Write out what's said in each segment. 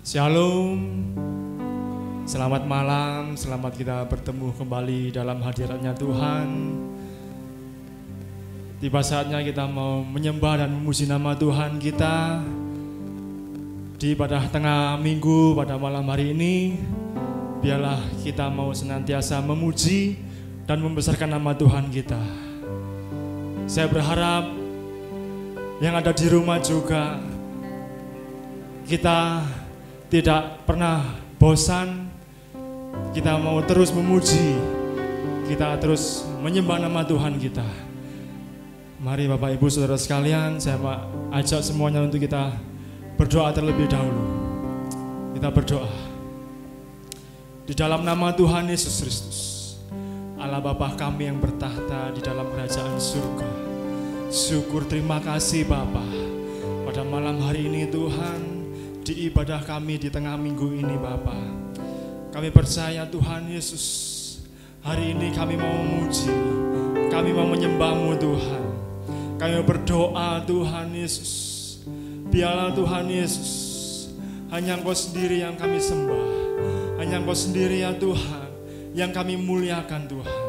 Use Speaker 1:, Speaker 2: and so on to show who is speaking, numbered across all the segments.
Speaker 1: Shalom, selamat malam, selamat kita bertemu kembali dalam hadiratnya Tuhan. Tiba saatnya kita mau menyembah dan memuji nama Tuhan kita di ibadah tengah minggu pada malam hari ini. Biarlah kita mau senantiasa memuji dan membesarkan nama Tuhan kita. Saya berharap yang ada di rumah juga kita tidak pernah bosan, kita mau terus memuji, kita terus menyembah nama Tuhan kita. Mari Bapak Ibu Saudara sekalian, saya ajak semuanya untuk kita berdoa terlebih dahulu. Kita berdoa. Di dalam nama Tuhan Yesus Kristus, Allah Bapa kami yang bertahta di dalam kerajaan surga. Syukur terima kasih Bapa, pada malam hari ini Tuhan, di ibadah kami di tengah minggu ini Bapa, kami percaya Tuhan Yesus, hari ini kami mau memuji, kami mau menyembah-Mu Tuhan. Kami berdoa Tuhan Yesus, biarlah Tuhan Yesus, hanya Engkau sendiri yang kami sembah, hanya Engkau sendiri ya Tuhan yang kami muliakan Tuhan.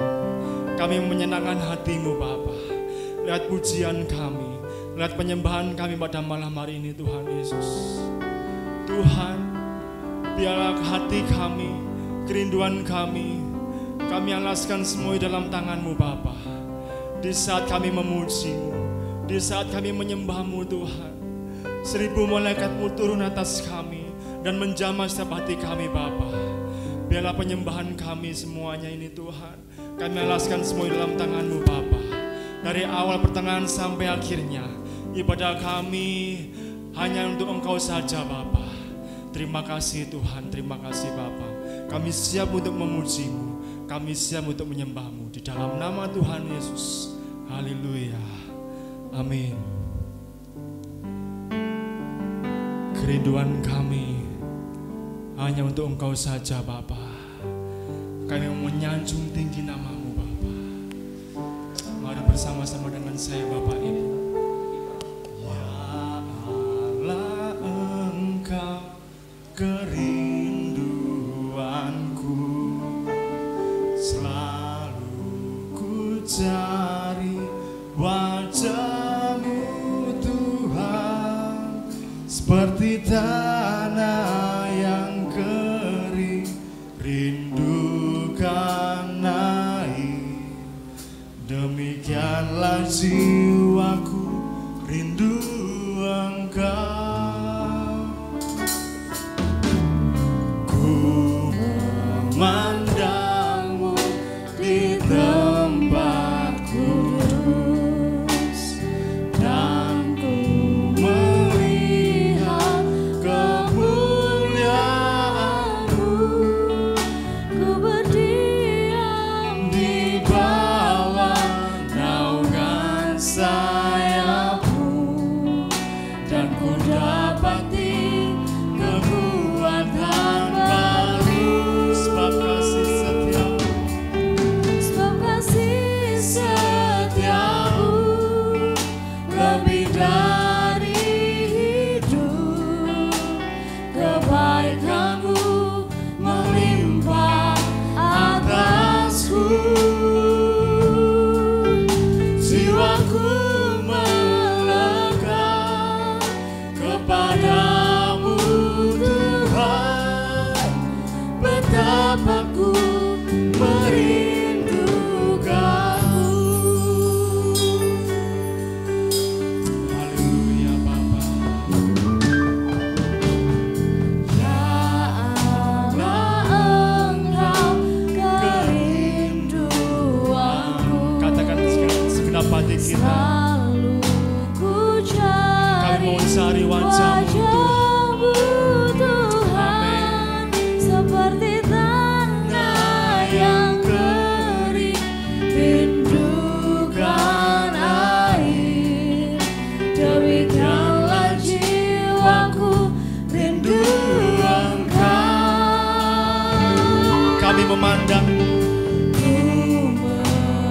Speaker 1: Kami menyenangkan hati-Mu Bapa. Lihat pujian kami, lihat penyembahan kami pada malam hari ini Tuhan Yesus. Tuhan, biarlah hati kami, kerinduan kami alaskan semua dalam tangan-Mu Bapa. Di saat kami memuji-Mu, di saat kami menyembah-Mu Tuhan, 1000 malaikat-Mu turun atas kami dan menjamah setiap hati kami Bapa. Biarlah penyembahan kami semuanya ini Tuhan, kami alaskan semua dalam tangan-Mu Bapa. Dari awal pertengahan sampai akhirnya, ibadah kami hanya untuk Engkau saja Bapa. Terima kasih Tuhan, terima kasih Bapa. Kami siap untuk memuji-Mu, kami siap untuk menyembah-Mu di dalam nama Tuhan Yesus. Haleluya. Amin. Kerinduan kami hanya untuk Engkau saja Bapa. Kami menyanjung tinggi nama-Mu Bapa. Mari bersama-sama dengan saya Bapak Ibu. Kerinduanku selalu ku cari wajah-Mu Tuhan, seperti tanah yang kering rindukan air. Demikianlah jiwaku rindu Engkau. Memandang-Mu di tempat kudus, dan ku melihat kemuliaan-Mu. Ku berdiam di bawah naungan sayap-Mu, dan ku dapati kekuatan baru. Sebab kasih setiamu lebih dari hidup, kebaikan-Mu melimpah atasku. Jiwaku melekat kepada-Mu Tuhan, betapa ku merindukan-Mu. Haleluya Bapa. Ya Allah, Engkau kerinduanku. Katakan segenap hati kita, selalu ku cari, kami mau cari wajah-Mu Tuhan, seperti tanah yang kering rindukan air. Demikianlah jiwaku rindu Engkau. Kami memandang-Mu,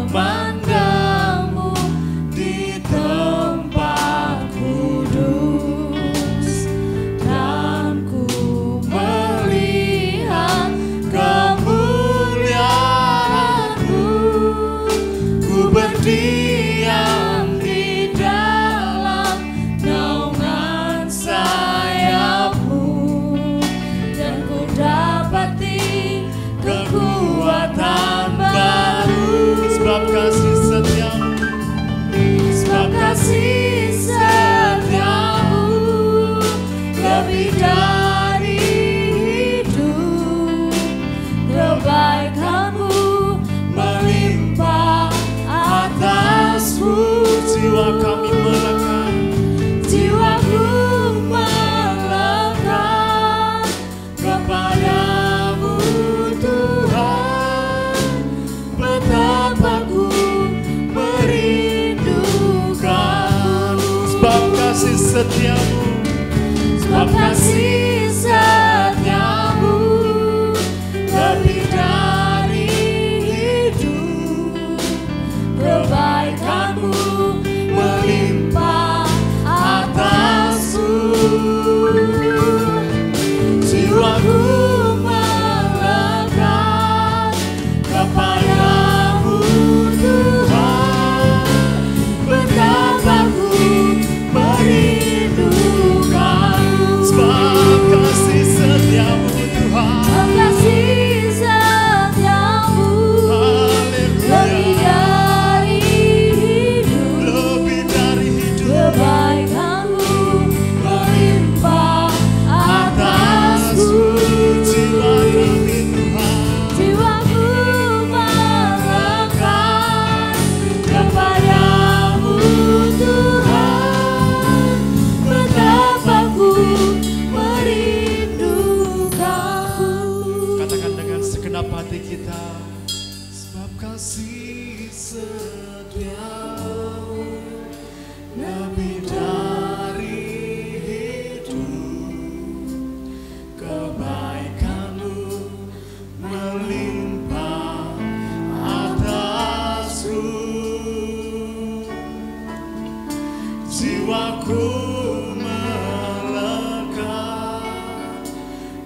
Speaker 1: memandang-Mu di tempat kudus,
Speaker 2: kasih setiamu lebih dari hidup, kebaikanmu melimpah atasku.
Speaker 1: Jiwa kami melekat,
Speaker 2: jiwaku melekat kepadamu Tuhan. Betapa ku merindukanmu,
Speaker 1: sebab kasih setiamu,
Speaker 2: sebab kasih setiamu lebih dari hidup, kebaikanmu melimpah atasku. Jiwaku melekat kepadamu Tuhan. Betapa ku merindukanmu,
Speaker 1: sebab kasih setiamu Tuhan.
Speaker 2: sebab kasih setiamu lebih dari hidup,
Speaker 1: Lebih dari hidup,
Speaker 2: kebaikanmu melimpah atasku.
Speaker 1: jiwa kami Tuhan.
Speaker 2: Jiwaku melekat kepadamu Tuhan. Betapa ku merindukanmu.
Speaker 1: Katakan dengan segenap hati kita, sebab kasih setiamu lebih dari hidup, kebaikanmu melimpah atasku. Jiwaku melekat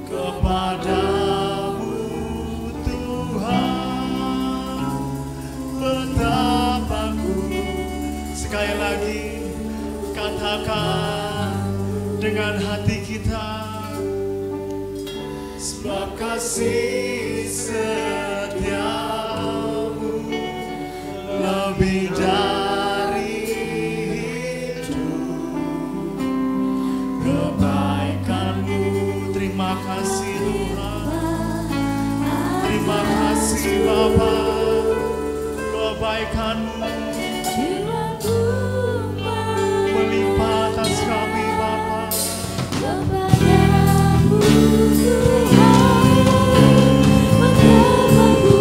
Speaker 1: kepadamu Tuhan. Betapa ku, sekali lagi katakan dengan hati kita, sebab kasih setiamu lebih dari hidup, kebaikanmu. Terima kasih Tuhan, terima kasih Bapa, kebaikanmu
Speaker 2: Jiwaku
Speaker 1: melimpah atas kami Bapa.
Speaker 2: kepadamu Tuhan. Betapa ku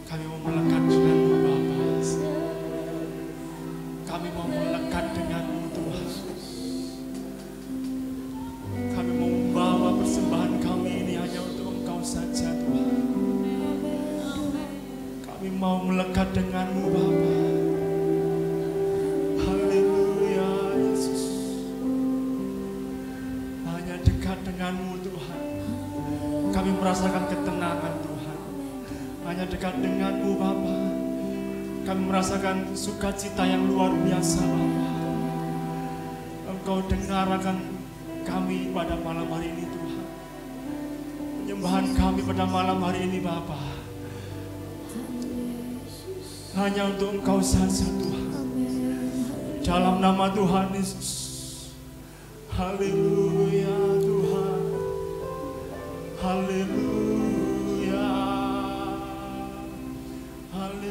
Speaker 1: Kami mau melekat dengan-Mu Bapa. Kami mau melekat dengan-Mu Tuhan. Kami mau membawa persembahan kami ini hanya untuk Engkau saja Tuhan. Kami mau melekat dengan-Mu Bapa. Haleluya Yesus. Hanya dekat dengan-Mu Tuhan. Kami merasakan ketenangan Tuhan. Hanya dekat dengan-Mu Bapa. Kami merasakan sukacita yang luar biasa Bapa. Engkau dengarkan kami pada malam hari ini Tuhan. Penyembahan kami pada malam hari ini Bapa. Hanya untuk Engkau saja Tuhan. Dalam nama Tuhan Yesus. Haleluya Tuhan. Haleluya. Haleluya.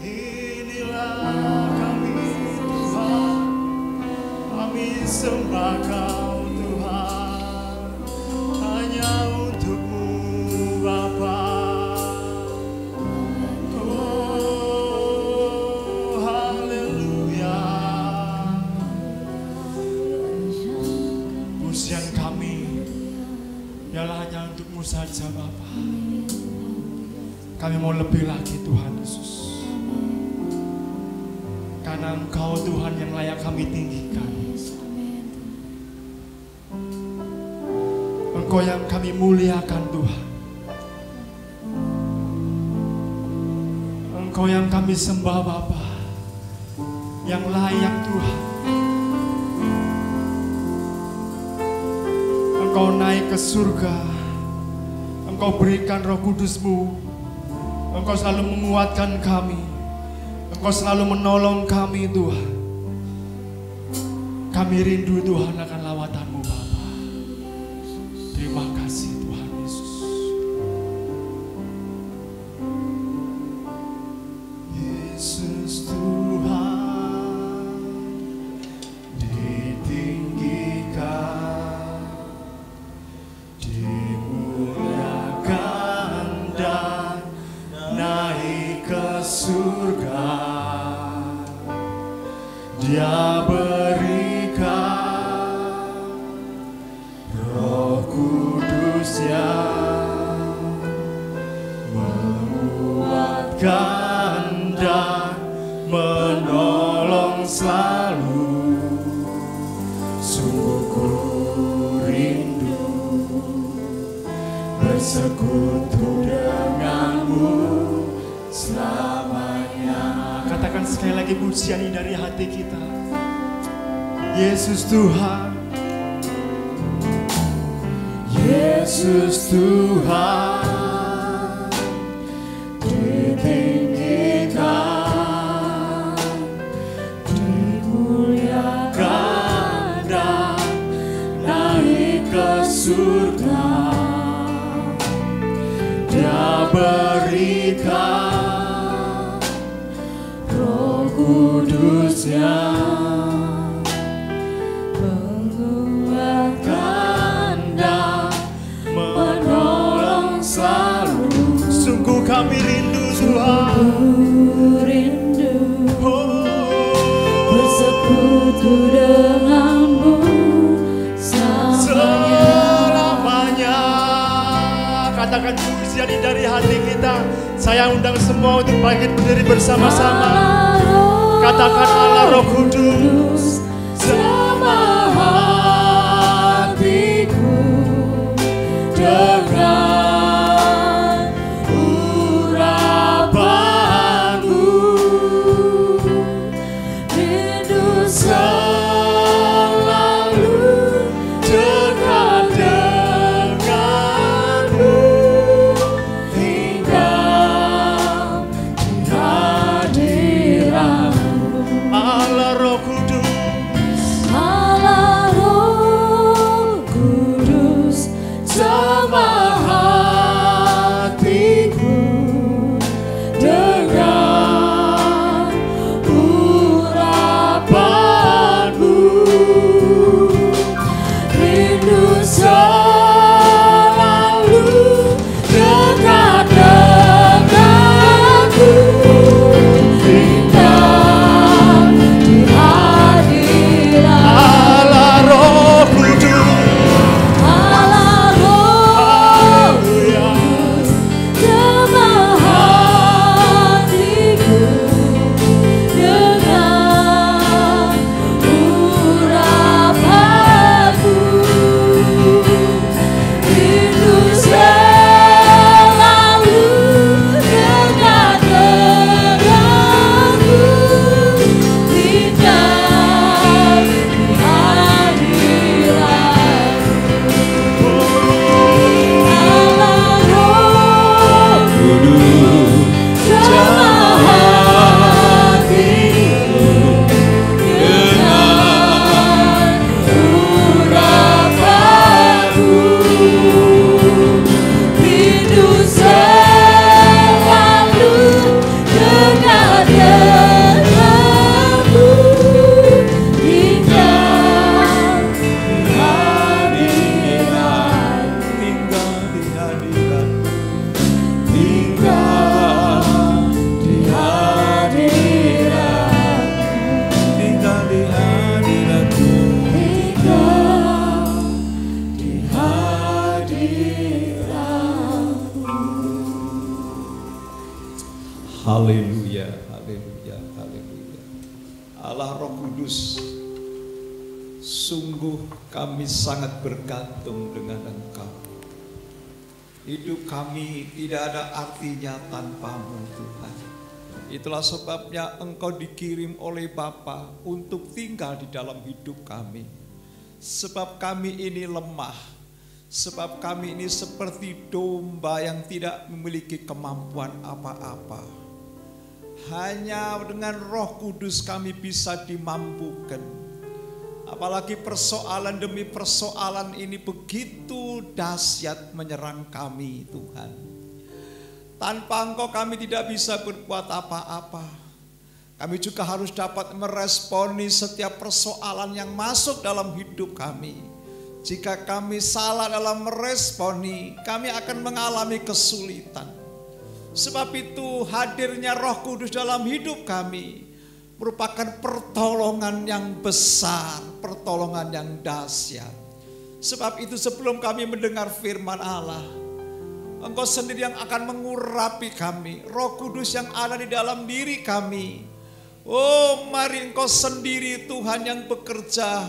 Speaker 1: Inilah kami Tuhan. Kami sembah Kau Tuhan. Hanya untuk-Mu Bapa. Oh, haleluya. Pujian kami ialah hanya untuk-Mu saja Bapa. Kami mau lebih lagi Tuhan Yesus. Karena Engkau Tuhan yang layak kami tinggikan. Engkau yang kami muliakan Tuhan. Engkau yang kami sembah Bapa. Yang layak Tuhan. Engkau naik ke surga. Engkau berikan Roh Kudus-Mu. Engkau selalu menguatkan kami. Engkau selalu menolong kami Tuhan. Kami rindu Tuhan akan lawatan-Mu Bapa. Terima kasih Tuhan Yesus. Yesus Tuhan ditinggikan, dimuliakan dan naik ke surga. Dia berikan Roh Kudus yang menguatkan dan menolong selalu. Sungguh ku rindu bersekutu denganmu selamanya. Katakan sekali lagi pujian ini dari hati kita. Yesus Tuhan, Yesus Tuhan ditinggikan, dimuliakan dan naik ke surga. Dia berikan Roh Kudus yang kami rindu Tuhan,
Speaker 2: bersekutu denganmu
Speaker 1: selamanya. Katakan pujian ini dari hati kita. Saya undang semua untuk bangkit berdiri bersama-sama. Katakan Allah Roh Kudus sama hatiku dengan Allah Roh Kudus.
Speaker 3: Haleluya, haleluya, haleluya. Allah Roh Kudus, sungguh kami sangat bergantung dengan Engkau. Hidup kami tidak ada artinya tanpa-Mu Tuhan. Itulah sebabnya Engkau dikirim oleh Bapa untuk tinggal di dalam hidup kami. Sebab kami ini lemah, sebab kami ini seperti domba yang tidak memiliki kemampuan apa-apa. Hanya dengan Roh Kudus kami bisa dimampukan. Apalagi persoalan demi persoalan ini begitu dahsyat menyerang kami Tuhan. Tanpa Engkau kami tidak bisa berbuat apa-apa. Kami juga harus dapat meresponi setiap persoalan yang masuk dalam hidup kami. Jika kami salah dalam meresponi, kami akan mengalami kesulitan. Sebab itu hadirnya Roh Kudus dalam hidup kami merupakan pertolongan yang besar, pertolongan yang dahsyat. Sebab itu sebelum kami mendengar firman Allah, Engkau sendiri yang akan mengurapi kami. Roh Kudus yang ada di dalam diri kami. Oh, mari Engkau sendiri Tuhan yang bekerja.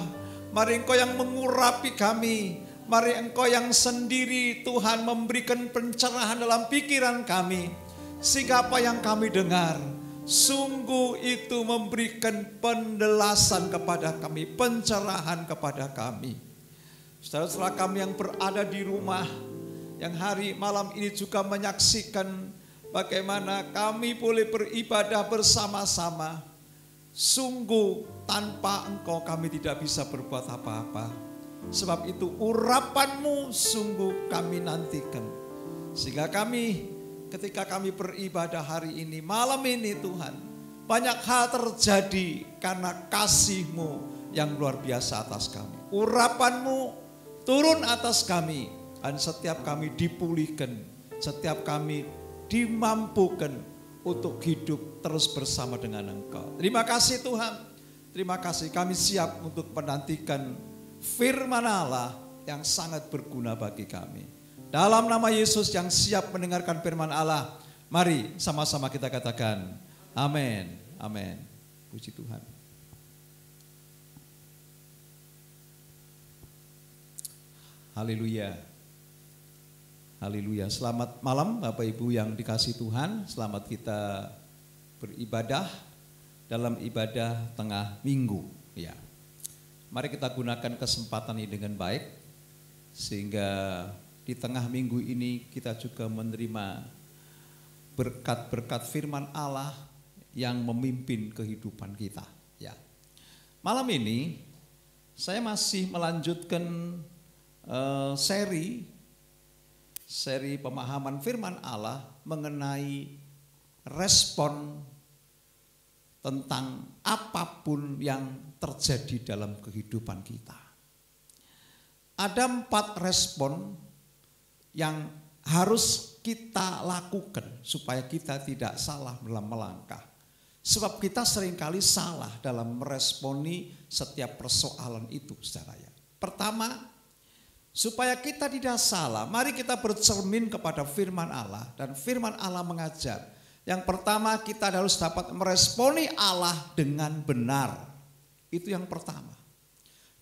Speaker 3: Mari Engkau yang mengurapi kami. Mari Engkau yang sendiri Tuhan memberikan pencerahan dalam pikiran kami. Sehingga apa yang kami dengar sungguh itu memberikan penjelasan kepada kami, pencerahan kepada kami. Saudara-saudara kami yang berada di rumah, yang hari malam ini juga menyaksikan bagaimana kami boleh beribadah bersama-sama. Sungguh tanpa Engkau kami tidak bisa berbuat apa-apa. Sebab itu urapan-Mu sungguh kami nantikan. Sehingga kami ketika kami beribadah hari ini, malam ini Tuhan, banyak hal terjadi karena kasih-Mu yang luar biasa atas kami. Urapan-Mu turun atas kami dan setiap kami dipulihkan, setiap kami dimampukan untuk hidup terus bersama dengan Engkau. Terima kasih Tuhan, terima kasih, kami siap untuk menantikan firman Allah yang sangat berguna bagi kami. Dalam nama Yesus yang siap mendengarkan firman Allah, mari sama-sama kita katakan amin, amin. Puji Tuhan. Haleluya. Haleluya. Selamat malam Bapak Ibu yang dikasih Tuhan. Selamat kita beribadah dalam ibadah tengah minggu. Ya. Mari kita gunakan kesempatan ini dengan baik, sehingga di tengah minggu ini kita juga menerima berkat-berkat firman Allah yang memimpin kehidupan kita. Ya. Malam ini saya masih melanjutkan seri pemahaman firman Allah mengenai respon tentang apapun yang terjadi dalam kehidupan kita. Ada 4 respon yang harus kita lakukan supaya kita tidak salah dalam melangkah. Sebab kita seringkali salah dalam meresponi setiap persoalan itu, saudara ya. Pertama, supaya kita tidak salah, mari kita bercermin kepada firman Allah. Dan firman Allah mengajar, yang pertama kita harus dapat meresponi Allah dengan benar. Itu yang pertama.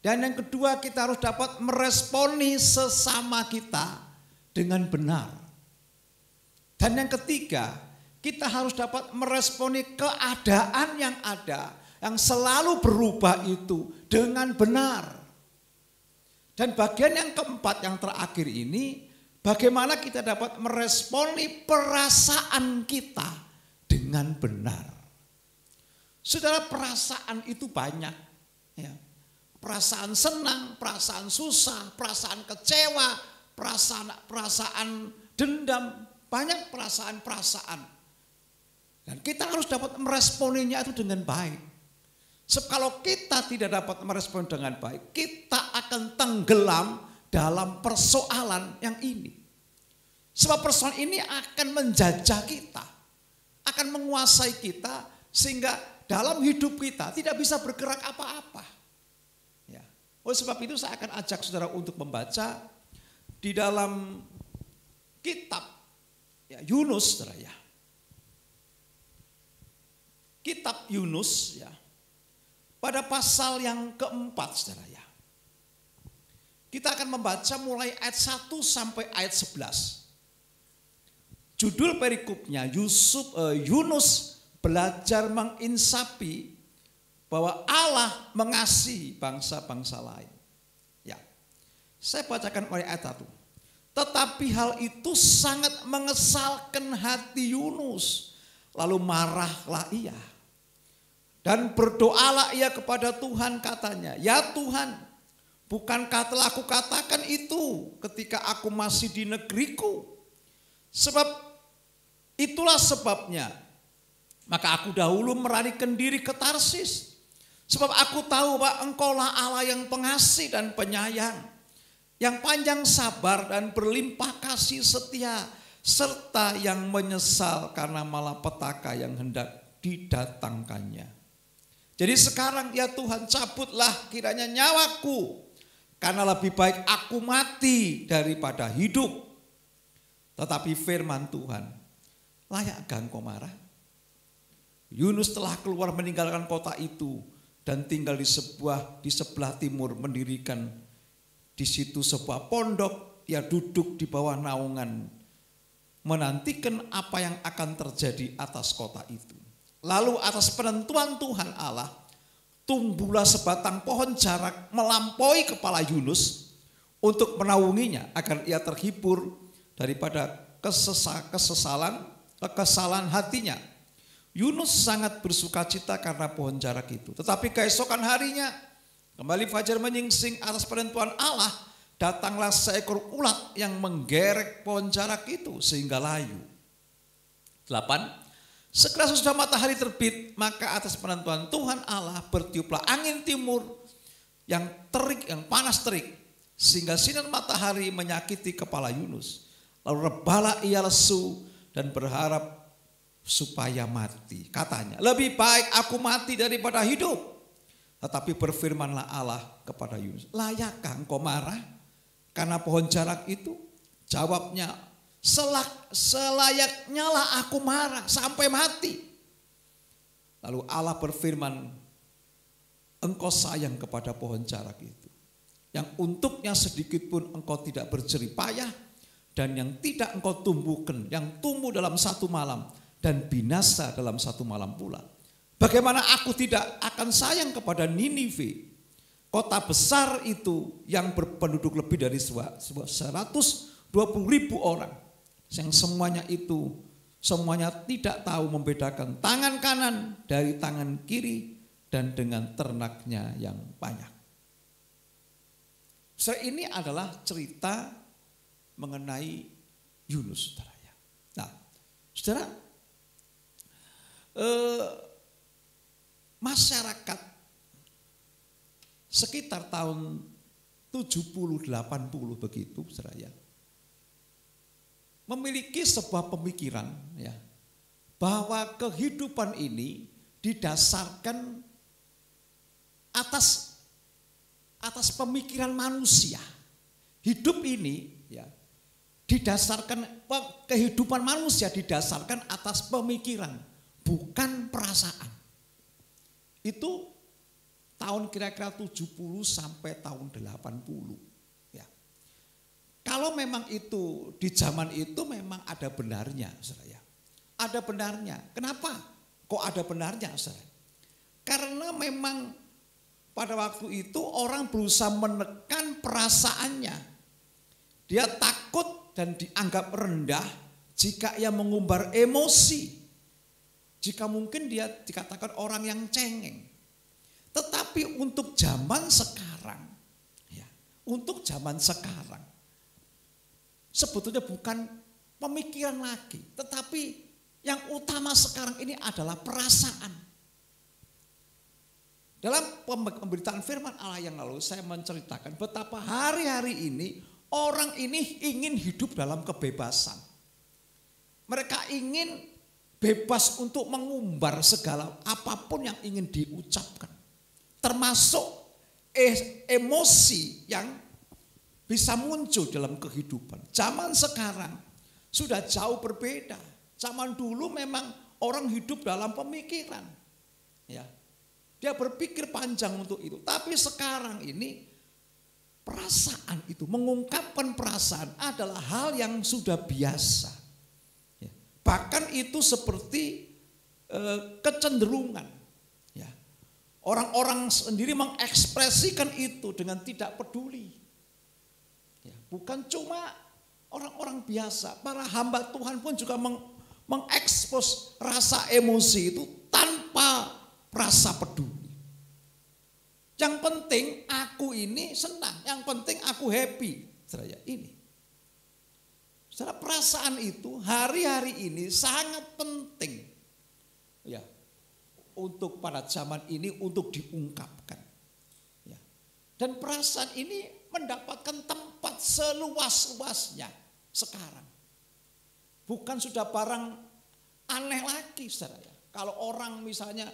Speaker 3: Dan yang kedua kita harus dapat meresponi sesama kita dengan benar. Dan yang ketiga kita harus dapat meresponi keadaan yang ada, yang selalu berubah itu dengan benar. Dan bagian yang keempat yang terakhir ini, bagaimana kita dapat meresponi perasaan kita dengan benar. Saudara, perasaan itu banyak. Ya. Perasaan senang, perasaan susah, perasaan kecewa, perasaan dendam, banyak perasaan-perasaan. Dan kita harus dapat meresponinya itu dengan baik. Sebab kalau kita tidak dapat merespon dengan baik, kita akan tenggelam dalam persoalan yang ini. Sebab persoalan ini akan menjajah kita, akan menguasai kita, sehingga dalam hidup kita tidak bisa bergerak apa-apa. Ya. Oleh sebab itu saya akan ajak saudara untuk membaca di dalam kitab ya, Yunus, saudara ya. kitab Yunus ya. Pada pasal yang keempat, saudara ya. Kita akan membaca mulai ayat 1 sampai ayat 11. Judul perikopnya Yunus belajar menginsapi bahwa Allah mengasihi bangsa-bangsa lain. Ya. Saya bacakan mulai ayat 1. Tetapi hal itu sangat mengesalkan hati Yunus. Lalu marahlah ia. Dan berdoalah ia kepada Tuhan, katanya, ya Tuhan, bukankah telah aku katakan itu ketika aku masih di negeriku? Sebab itulah sebabnya. Maka aku dahulu melarikan diri ke Tarsis. Sebab aku tahu bahwa Engkaulah Allah yang pengasih dan penyayang, yang panjang sabar dan berlimpah kasih setia, serta yang menyesal karena malapetaka yang hendak didatangkannya. Jadi sekarang ya Tuhan, cabutlah kiranya nyawaku, karena lebih baik aku mati daripada hidup. Tetapi firman Tuhan, layakkah engkau marah? Yunus telah keluar meninggalkan kota itu dan tinggal di sebelah timur, mendirikan di situ sebuah pondok. Dia duduk di bawah naungan, menantikan apa yang akan terjadi atas kota itu. Lalu atas penentuan Tuhan Allah, tumbuhlah sebatang pohon jarak melampaui kepala Yunus untuk menaunginya agar ia terhibur daripada kesalahan hatinya. Yunus sangat bersukacita karena pohon jarak itu. Tetapi keesokan harinya, kembali fajar menyingsing atas penentuan Allah, datanglah seekor ulat yang menggerek pohon jarak itu sehingga layu. 8. Segera sesudah matahari terbit, maka atas penentuan Tuhan Allah bertiuplah angin timur yang terik, yang panas terik, sehingga sinar matahari menyakiti kepala Yunus. Lalu rebahlah ia lesu dan berharap supaya mati. Katanya, lebih baik aku mati daripada hidup. Tetapi berfirmanlah Allah kepada Yunus, layakkah engkau marah karena pohon jarak itu? Jawabnya, selayaknya lah aku marah sampai mati. Lalu Allah berfirman, engkau sayang kepada pohon jarak itu, yang untuknya sedikit pun engkau tidak berjerih payah, dan yang tidak engkau tumbuhkan, yang tumbuh dalam satu malam dan binasa dalam satu malam pula. Bagaimana aku tidak akan sayang kepada Ninive, kota besar itu yang berpenduduk lebih dari 120.000 orang, yang semuanya tidak tahu membedakan tangan kanan dari tangan kiri, dan dengan ternaknya yang banyak. Ini adalah cerita mengenai Yunus, saudara. Nah, saudara, masyarakat sekitar tahun 70-80 begitu, saudara, memiliki sebuah pemikiran ya, bahwa kehidupan ini didasarkan atas pemikiran manusia. Hidup ini ya didasarkan, kehidupan manusia didasarkan atas pemikiran, bukan perasaan. Itu tahun kira-kira 70 sampai tahun 80 ya. Kalau memang itu di zaman itu memang ada benarnya, saudara. Ada benarnya. Kenapa? Kok ada benarnya, saudara? Karena memang pada waktu itu orang berusaha menekan perasaannya. Dia takut dan dianggap rendah jika ia mengumbar emosi. Jika mungkin dia dikatakan orang yang cengeng. Tetapi untuk zaman sekarang, ya, untuk zaman sekarang, sebetulnya bukan pemikiran lagi, tetapi yang utama sekarang ini adalah perasaan. Dalam pemberitaan firman Allah yang lalu saya menceritakan betapa hari-hari ini orang ini ingin hidup dalam kebebasan. Mereka ingin bebas untuk mengumbar segala apapun yang ingin diucapkan. Termasuk emosi yang bisa muncul dalam kehidupan. Zaman sekarang sudah jauh berbeda. Zaman dulu memang orang hidup dalam pemikiran. Ya. Dia berpikir panjang untuk itu. Tapi sekarang ini perasaan itu, mengungkapkan perasaan adalah hal yang sudah biasa. Ya. Bahkan itu seperti kecenderungan. Ya. Orang-orang sendiri mengekspresikan itu dengan tidak peduli. Ya. Bukan cuma orang-orang biasa, para hamba Tuhan pun juga mengekspos rasa emosi itu tanpa rasa peduli. Yang penting aku ini senang, yang penting aku happy. Saudara, ini. Saudara, perasaan itu hari-hari ini sangat penting. Ya. Untuk pada zaman ini untuk diungkapkan. Ya. Dan perasaan ini mendapatkan tempat seluas-luasnya sekarang. Bukan sudah barang aneh lagi, saudara. Kalau orang misalnya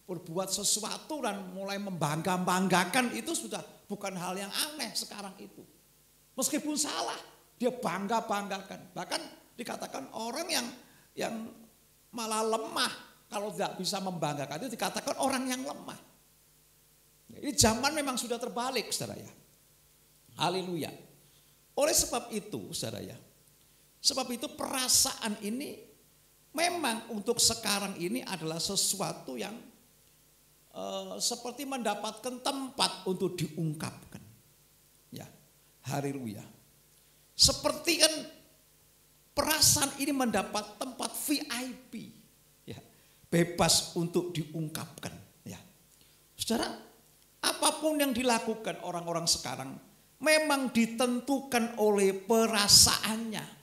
Speaker 3: berbuat sesuatu dan mulai membangga-banggakan, itu sudah bukan hal yang aneh sekarang itu. Meskipun salah, dia bangga-banggakan. Bahkan dikatakan orang yang malah lemah kalau tidak bisa membanggakan itu dikatakan orang yang lemah. Ini zaman memang sudah terbalik, saudara ya. Haleluya. Oleh sebab itu, saudara ya, sebab itu perasaan ini memang untuk sekarang ini adalah sesuatu yang seperti mendapatkan tempat untuk diungkapkan. Ya, haleluya. Seperti kan perasaan ini mendapat tempat VIP, ya, bebas untuk diungkapkan. Ya, saudara, apapun yang dilakukan orang-orang sekarang memang ditentukan oleh perasaannya.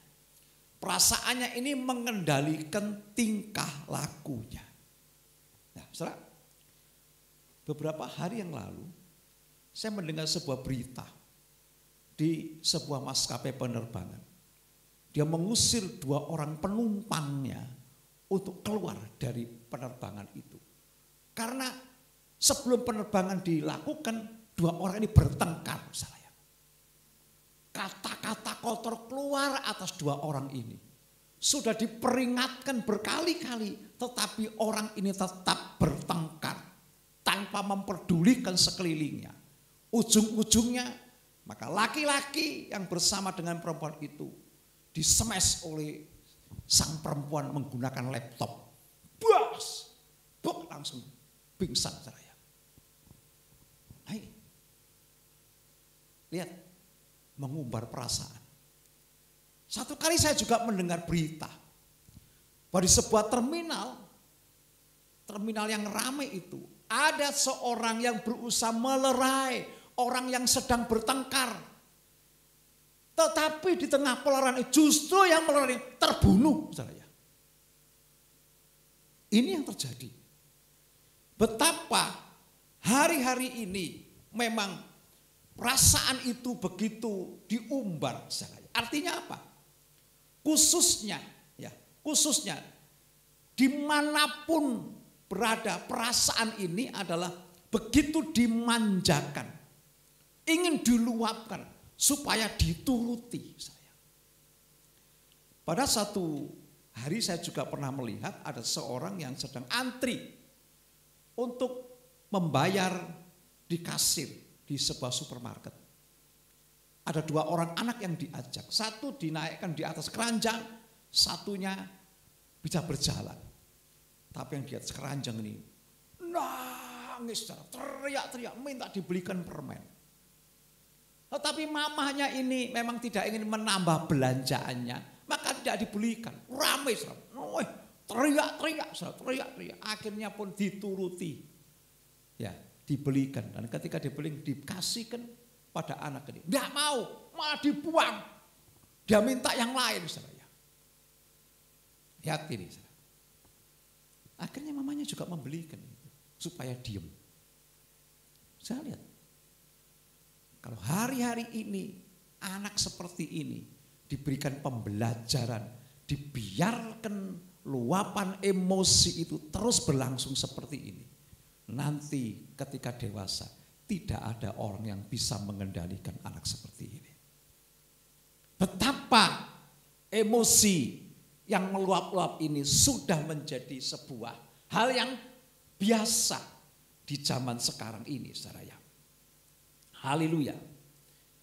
Speaker 3: Perasaannya ini mengendalikan tingkah lakunya. Nah, saudara, beberapa hari yang lalu saya mendengar sebuah berita di sebuah maskapai penerbangan. Dia mengusir 2 orang penumpangnya untuk keluar dari penerbangan itu. Karena sebelum penerbangan dilakukan, 2 orang ini bertengkar. Kata-kata kotor keluar atas 2 orang ini. Sudah diperingatkan berkali-kali, tetapi orang ini tetap bertengkar tanpa memperdulikan sekelilingnya. Ujung-ujungnya maka laki-laki yang bersama dengan perempuan itu disemes oleh sang perempuan menggunakan laptop. Bas! Buk, langsung pingsan saya. Hai. Lihat, mengumbar perasaan. Satu kali saya juga mendengar berita bahwa di sebuah terminal yang ramai itu ada seorang yang berusaha melerai orang yang sedang bertengkar. Tetapi di tengah pelerai justru yang melerai terbunuh. Ini yang terjadi. Betapa hari-hari ini memang perasaan itu begitu diumbar. Artinya apa? Khususnya dimanapun berada, perasaan ini adalah begitu dimanjakan, ingin diluapkan supaya dituruti. Pada satu hari saya juga pernah melihat ada seorang yang sedang antri untuk membayar di kasir di sebuah supermarket. Ada 2 orang anak yang diajak, satu dinaikkan di atas keranjang, satunya bisa berjalan. Tapi yang di atas keranjang ini nangis, teriak-teriak minta dibelikan permen. Tetapi mamahnya ini memang tidak ingin menambah belanjaannya, maka tidak dibelikan. Ramai, teriak-teriak. Akhirnya pun dituruti, ya, dibelikan. Dan ketika dibeli, dikasihkan pada anak ini. Tidak mau, malah dibuang. Dia minta yang lain, saudara. Lihat ini, saudara. Akhirnya mamanya juga membelikan itu supaya diem. Saya lihat, kalau hari-hari ini anak seperti ini diberikan pembelajaran, dibiarkan luapan emosi itu terus berlangsung seperti ini, nanti ketika dewasa tidak ada orang yang bisa mengendalikan anak seperti ini. Betapa emosi yang meluap-luap ini sudah menjadi sebuah hal yang biasa di zaman sekarang ini, saudara ya. Haleluya.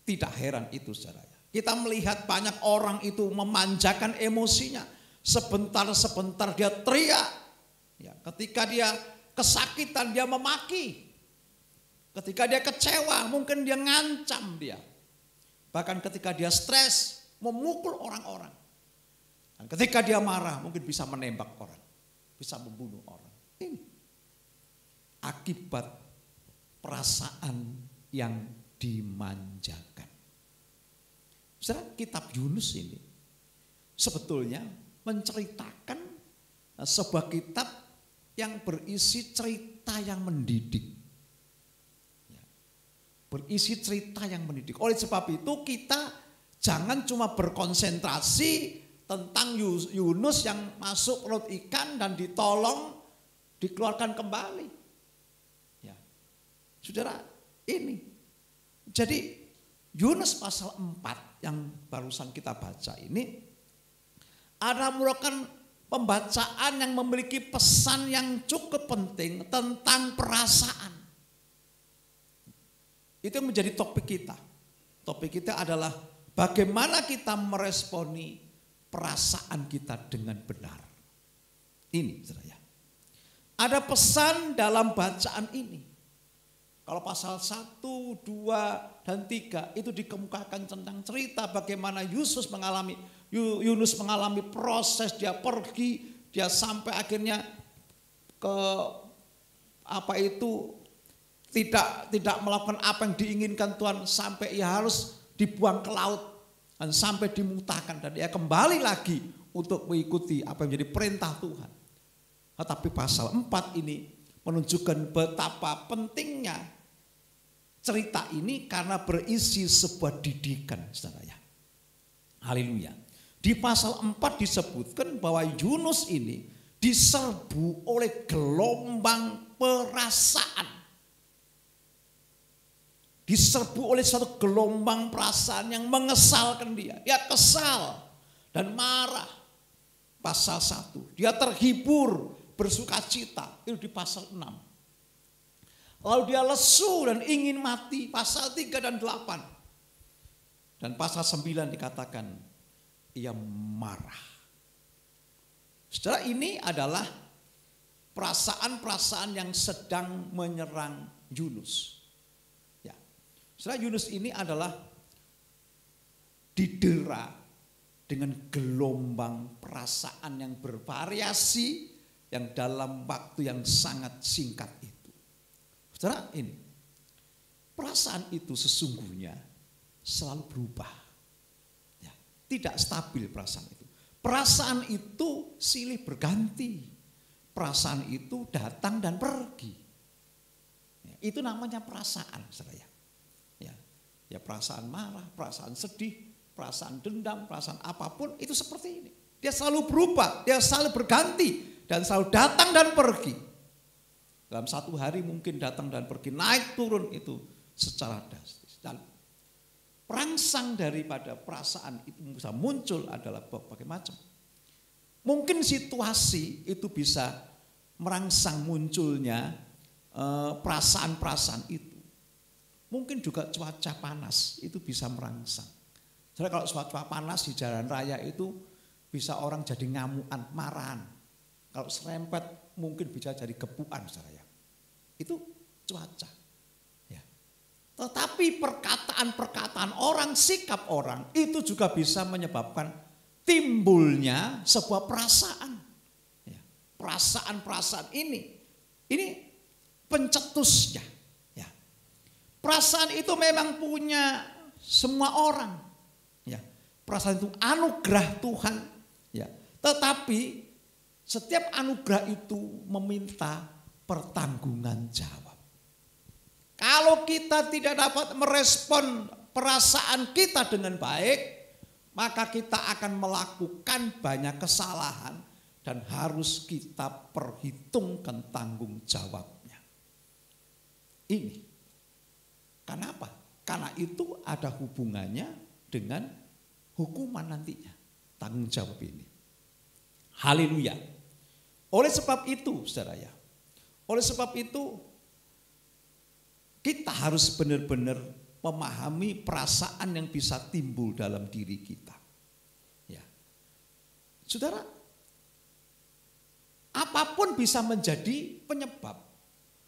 Speaker 3: Tidak heran itu, saudara. Kita melihat banyak orang itu memanjakan emosinya. Sebentar-sebentar dia teriak. Ya, ketika dia kesakitan dia memaki. Ketika dia kecewa mungkin dia ngancam dia. Bahkan ketika dia stres memukul orang-orang. Dan ketika dia marah mungkin bisa menembak orang. Bisa membunuh orang. Ini akibat perasaan yang dimanjakan. Saudara, kitab Yunus ini sebetulnya menceritakan sebuah kitab yang berisi cerita yang mendidik. Berisi cerita yang mendidik. Oleh sebab itu kita jangan cuma berkonsentrasi tentang Yunus yang masuk perut ikan dan ditolong, dikeluarkan kembali. Ya. Saudara, ini. Jadi Yunus pasal 4 yang barusan kita baca ini ada merupakan pembacaan yang memiliki pesan yang cukup penting tentang perasaan. Itu menjadi topik kita. Topik kita adalah bagaimana kita meresponi perasaan kita dengan benar. Ini, saudara. Ada pesan dalam bacaan ini. Kalau pasal 1, 2, dan 3 itu dikemukakan tentang cerita bagaimana Yunus mengalami proses, dia pergi, dia sampai akhirnya ke tidak melakukan apa yang diinginkan Tuhan sampai ia harus dibuang ke laut dan sampai dimutahkan dan dia kembali lagi untuk mengikuti apa yang menjadi perintah Tuhan. Tetapi pasal 4 ini menunjukkan betapa pentingnya cerita ini karena berisi sebuah didikan, saudara ya. Haleluya. Di pasal 4 disebutkan bahwa Yunus ini diserbu oleh gelombang perasaan. Diserbu oleh satu gelombang perasaan yang mengesalkan dia. Dia kesal dan marah. Pasal 1. Dia terhibur, bersuka cita. Itu di pasal 6. Lalu dia lesu dan ingin mati. Pasal 3 dan 8. Dan pasal 9 dikatakan ia marah. Saudara, ini adalah perasaan-perasaan yang sedang menyerang Yunus. Ya. Saudara, Yunus ini adalah didera dengan gelombang perasaan yang bervariasi yang dalam waktu yang sangat singkat itu. Saudara, ini perasaan itu sesungguhnya selalu berubah. Ya, tidak stabil perasaan itu. Perasaan itu silih berganti. Perasaan itu datang dan pergi. Ya, itu namanya perasaan, saudara. Ya, perasaan marah, perasaan sedih, perasaan dendam, perasaan apapun itu seperti ini. Dia selalu berubah, dia selalu berganti dan selalu datang dan pergi. Dalam satu hari mungkin datang dan pergi, naik turun itu secara drastis. Dan perangsang daripada perasaan itu bisa muncul adalah berbagai macam. Mungkin situasi itu bisa merangsang munculnya perasaan-perasaan itu. Mungkin juga cuaca panas itu bisa merangsang. Jadi kalau cuaca panas di jalan raya itu bisa orang jadi ngamuan, marahan. Kalau serempet mungkin bisa jadi gebukan, saudara. Itu cuaca. Ya. Tetapi perkataan-perkataan orang, sikap orang itu juga bisa menyebabkan timbulnya sebuah perasaan. Ya. Perasaan-perasaan ini pencetusnya. Ya. Perasaan itu memang punya semua orang. Ya. Perasaan itu anugerah Tuhan. Ya. Tetapi setiap anugerah itu meminta pertanggungan jawab. Kalau kita tidak dapat merespon perasaan kita dengan baik, maka kita akan melakukan banyak kesalahan dan harus kita perhitungkan tanggung jawabnya. Ini. Kenapa? Karena itu ada hubungannya dengan hukuman nantinya. Tanggung jawab ini. Haleluya. Oleh sebab itu, saudara ya, Oleh sebab itu kita harus benar-benar memahami perasaan yang bisa timbul dalam diri kita. Ya. Saudara, apapun bisa menjadi penyebab.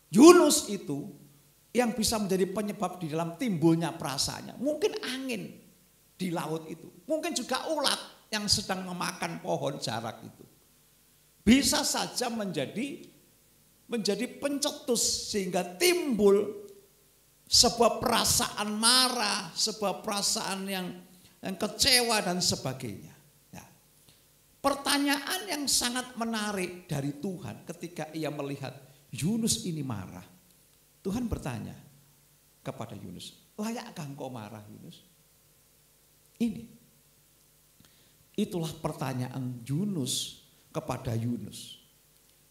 Speaker 3: Yunus itu yang bisa menjadi penyebab di dalam timbulnya perasaannya. Mungkin angin di laut itu. Mungkin juga ulat yang sedang memakan pohon jarak itu. Bisa saja menjadi pencetus sehingga timbul sebuah perasaan marah, sebuah perasaan yang kecewa dan sebagainya. Ya. Pertanyaan yang sangat menarik dari Tuhan ketika ia melihat Yunus ini marah. Tuhan bertanya kepada Yunus, layakkah engkau marah Yunus? Ini. Itulah pertanyaan Yunus kepada Yunus.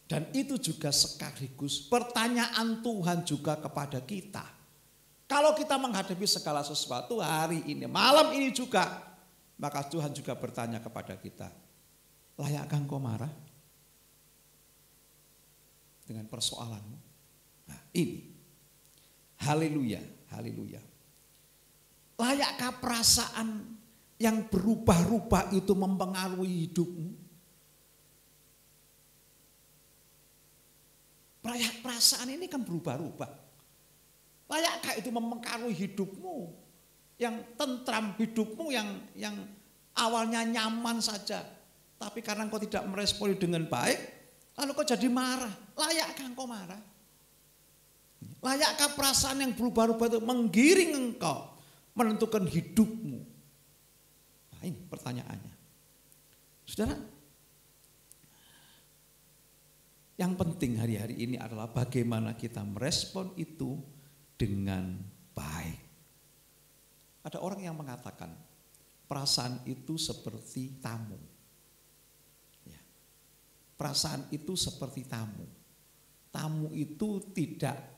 Speaker 3: Dan itu juga sekaligus pertanyaan Tuhan juga kepada kita. Kalau kita menghadapi segala sesuatu hari ini, malam ini juga, maka Tuhan juga bertanya kepada kita, layakkah engkau marah dengan persoalanmu? Nah, ini. Haleluya, haleluya. Layakkah perasaan yang berubah-ubah itu mempengaruhi hidupmu? Perasaan ini kan berubah-ubah. Layakkah itu mempengaruhi hidupmu? Yang tentram, hidupmu yang awalnya nyaman saja. Tapi karena engkau tidak meresponi dengan baik, lalu kau jadi marah. Layakkah engkau marah? Layakkah perasaan yang berubah-ubah itu menggiring engkau menentukan hidupmu? Nah, ini pertanyaannya. Saudara, yang penting hari-hari ini adalah bagaimana kita merespon itu dengan baik. Ada orang yang mengatakan perasaan itu seperti tamu. Ya. Perasaan itu seperti tamu. Tamu itu tidak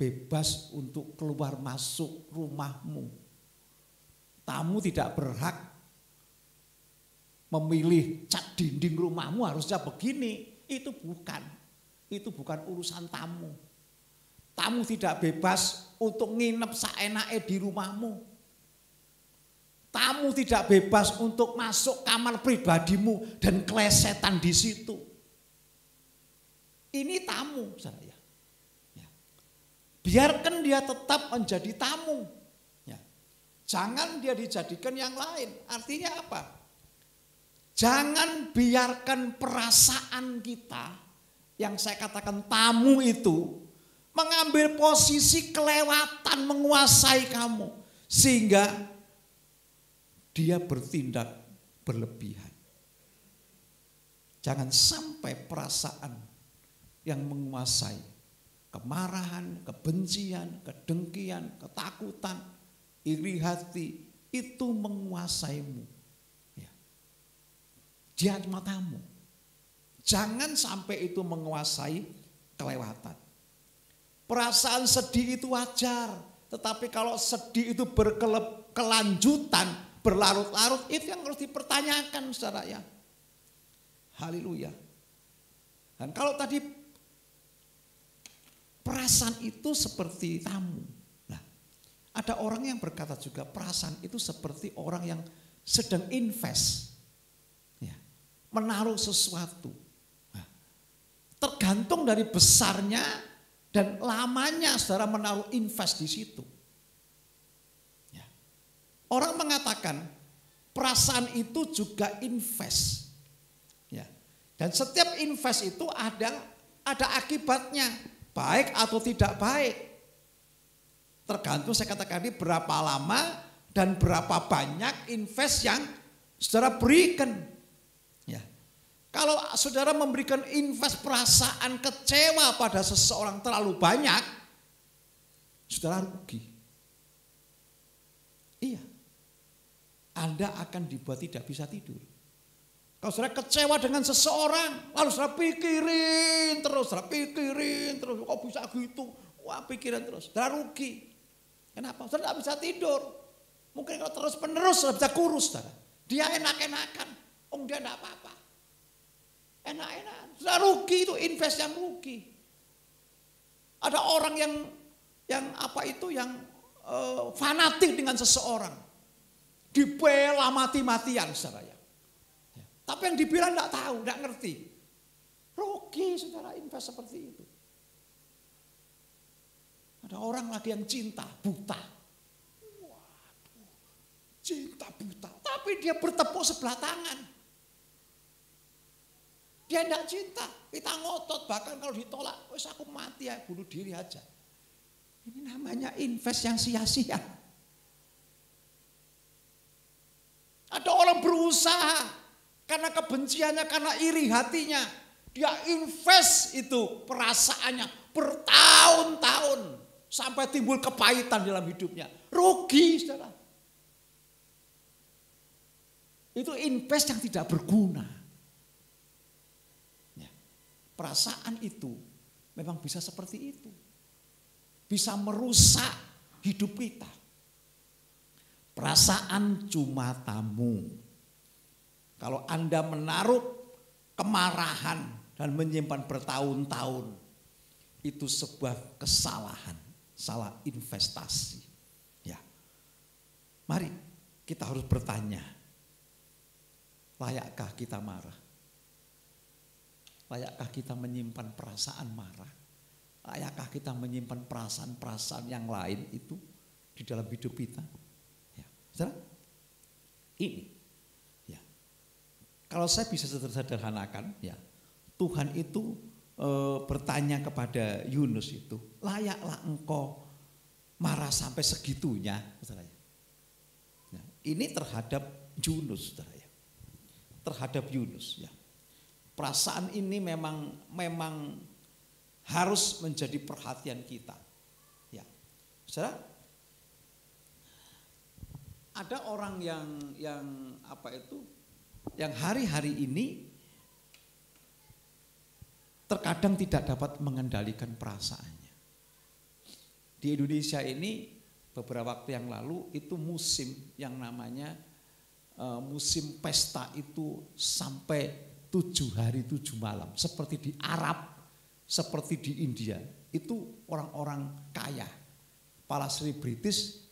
Speaker 3: bebas untuk keluar masuk rumahmu. Tamu tidak berhak memilih cat dinding rumahmu harusnya begini. Itu bukan urusan tamu. Tamu tidak bebas untuk nginep saenake di rumahmu. Tamu tidak bebas untuk masuk kamar pribadimu dan kelesetan di situ. Ini tamu, saya. Ya. Biarkan dia tetap menjadi tamu. Ya. Jangan dia dijadikan yang lain. Artinya apa? Jangan biarkan perasaan kita yang saya katakan tamu itu mengambil posisi kelewatan menguasai kamu sehingga dia bertindak berlebihan. Jangan sampai perasaan yang menguasai kemarahan, kebencian, kedengkian, ketakutan, iri hati itu menguasaimu. Ya. Dia matamu. Jangan sampai itu menguasai kelewatan. Perasaan sedih itu wajar, tetapi kalau sedih itu berkelanjutan, berlarut-larut, itu yang harus dipertanyakan, saudara ya. Haleluya. Dan kalau tadi perasaan itu seperti tamu. Nah, ada orang yang berkata juga perasaan itu seperti orang yang sedang invest, ya, menaruh sesuatu. Nah, tergantung dari besarnya dan lamanya saudara menaruh invest di situ. Ya. Orang mengatakan perasaan itu juga invest. Ya. Dan setiap invest itu ada akibatnya, baik atau tidak baik. Tergantung saya katakan ini berapa lama dan berapa banyak invest yang saudara berikan. Ya. Kalau saudara memberikan invest perasaan kecewa pada seseorang terlalu banyak, saudara rugi. Iya. Anda akan dibuat tidak bisa tidur. Kalau saudara kecewa dengan seseorang, lalu saudara pikirin terus, kok bisa gitu? Wah, pikiran terus, saudara rugi. Kenapa? Saudara tidak bisa tidur. Mungkin kalau terus menerus saudara bisa kurus, saudara. Dia enak-enakan, dia tidak apa-apa. Enak-enak, sudah rugi, itu invest yang rugi. Ada orang yang fanatik dengan seseorang, dibela mati-matian, saudara ya. Tapi yang dibilang tidak tahu, tidak ngerti. Rugi saudara invest seperti itu. Ada orang lagi yang cinta buta. Waduh, cinta buta. Tapi dia bertepuk sebelah tangan. Dia tidak cinta. Kita ngotot, bahkan kalau ditolak, wes aku mati ya, bunuh diri aja. Ini namanya invest yang sia-sia. Ada orang berusaha karena kebenciannya, karena iri hatinya. Dia invest itu perasaannya bertahun-tahun sampai timbul kepahitan dalam hidupnya. Rugi, saudara. Itu invest yang tidak berguna. Ya. Perasaan itu memang bisa seperti itu. Bisa merusak hidup kita. Perasaan cuma tamu. Kalau Anda menaruh kemarahan dan menyimpan bertahun-tahun, itu sebuah kesalahan, salah investasi. Ya. Mari kita harus bertanya, layakkah kita marah? Layakkah kita menyimpan perasaan marah? Layakkah kita menyimpan perasaan-perasaan yang lain itu di dalam hidup kita? Ya. Saudara, ini ya. Kalau saya bisa sederhanakan, ya, Tuhan itu bertanya kepada Yunus itu, layaklah engkau marah sampai segitunya, saudara. Ya, ini terhadap Yunus, saudara ya. Terhadap Yunus, ya. Perasaan ini memang harus menjadi perhatian kita. Ya. Saudara, ada orang yang hari-hari ini terkadang tidak dapat mengendalikan perasaannya. Di Indonesia ini beberapa waktu yang lalu itu musim yang namanya musim pesta itu sampai 7 hari 7 malam. Seperti di Arab, seperti di India. Itu orang-orang kaya, para selebritis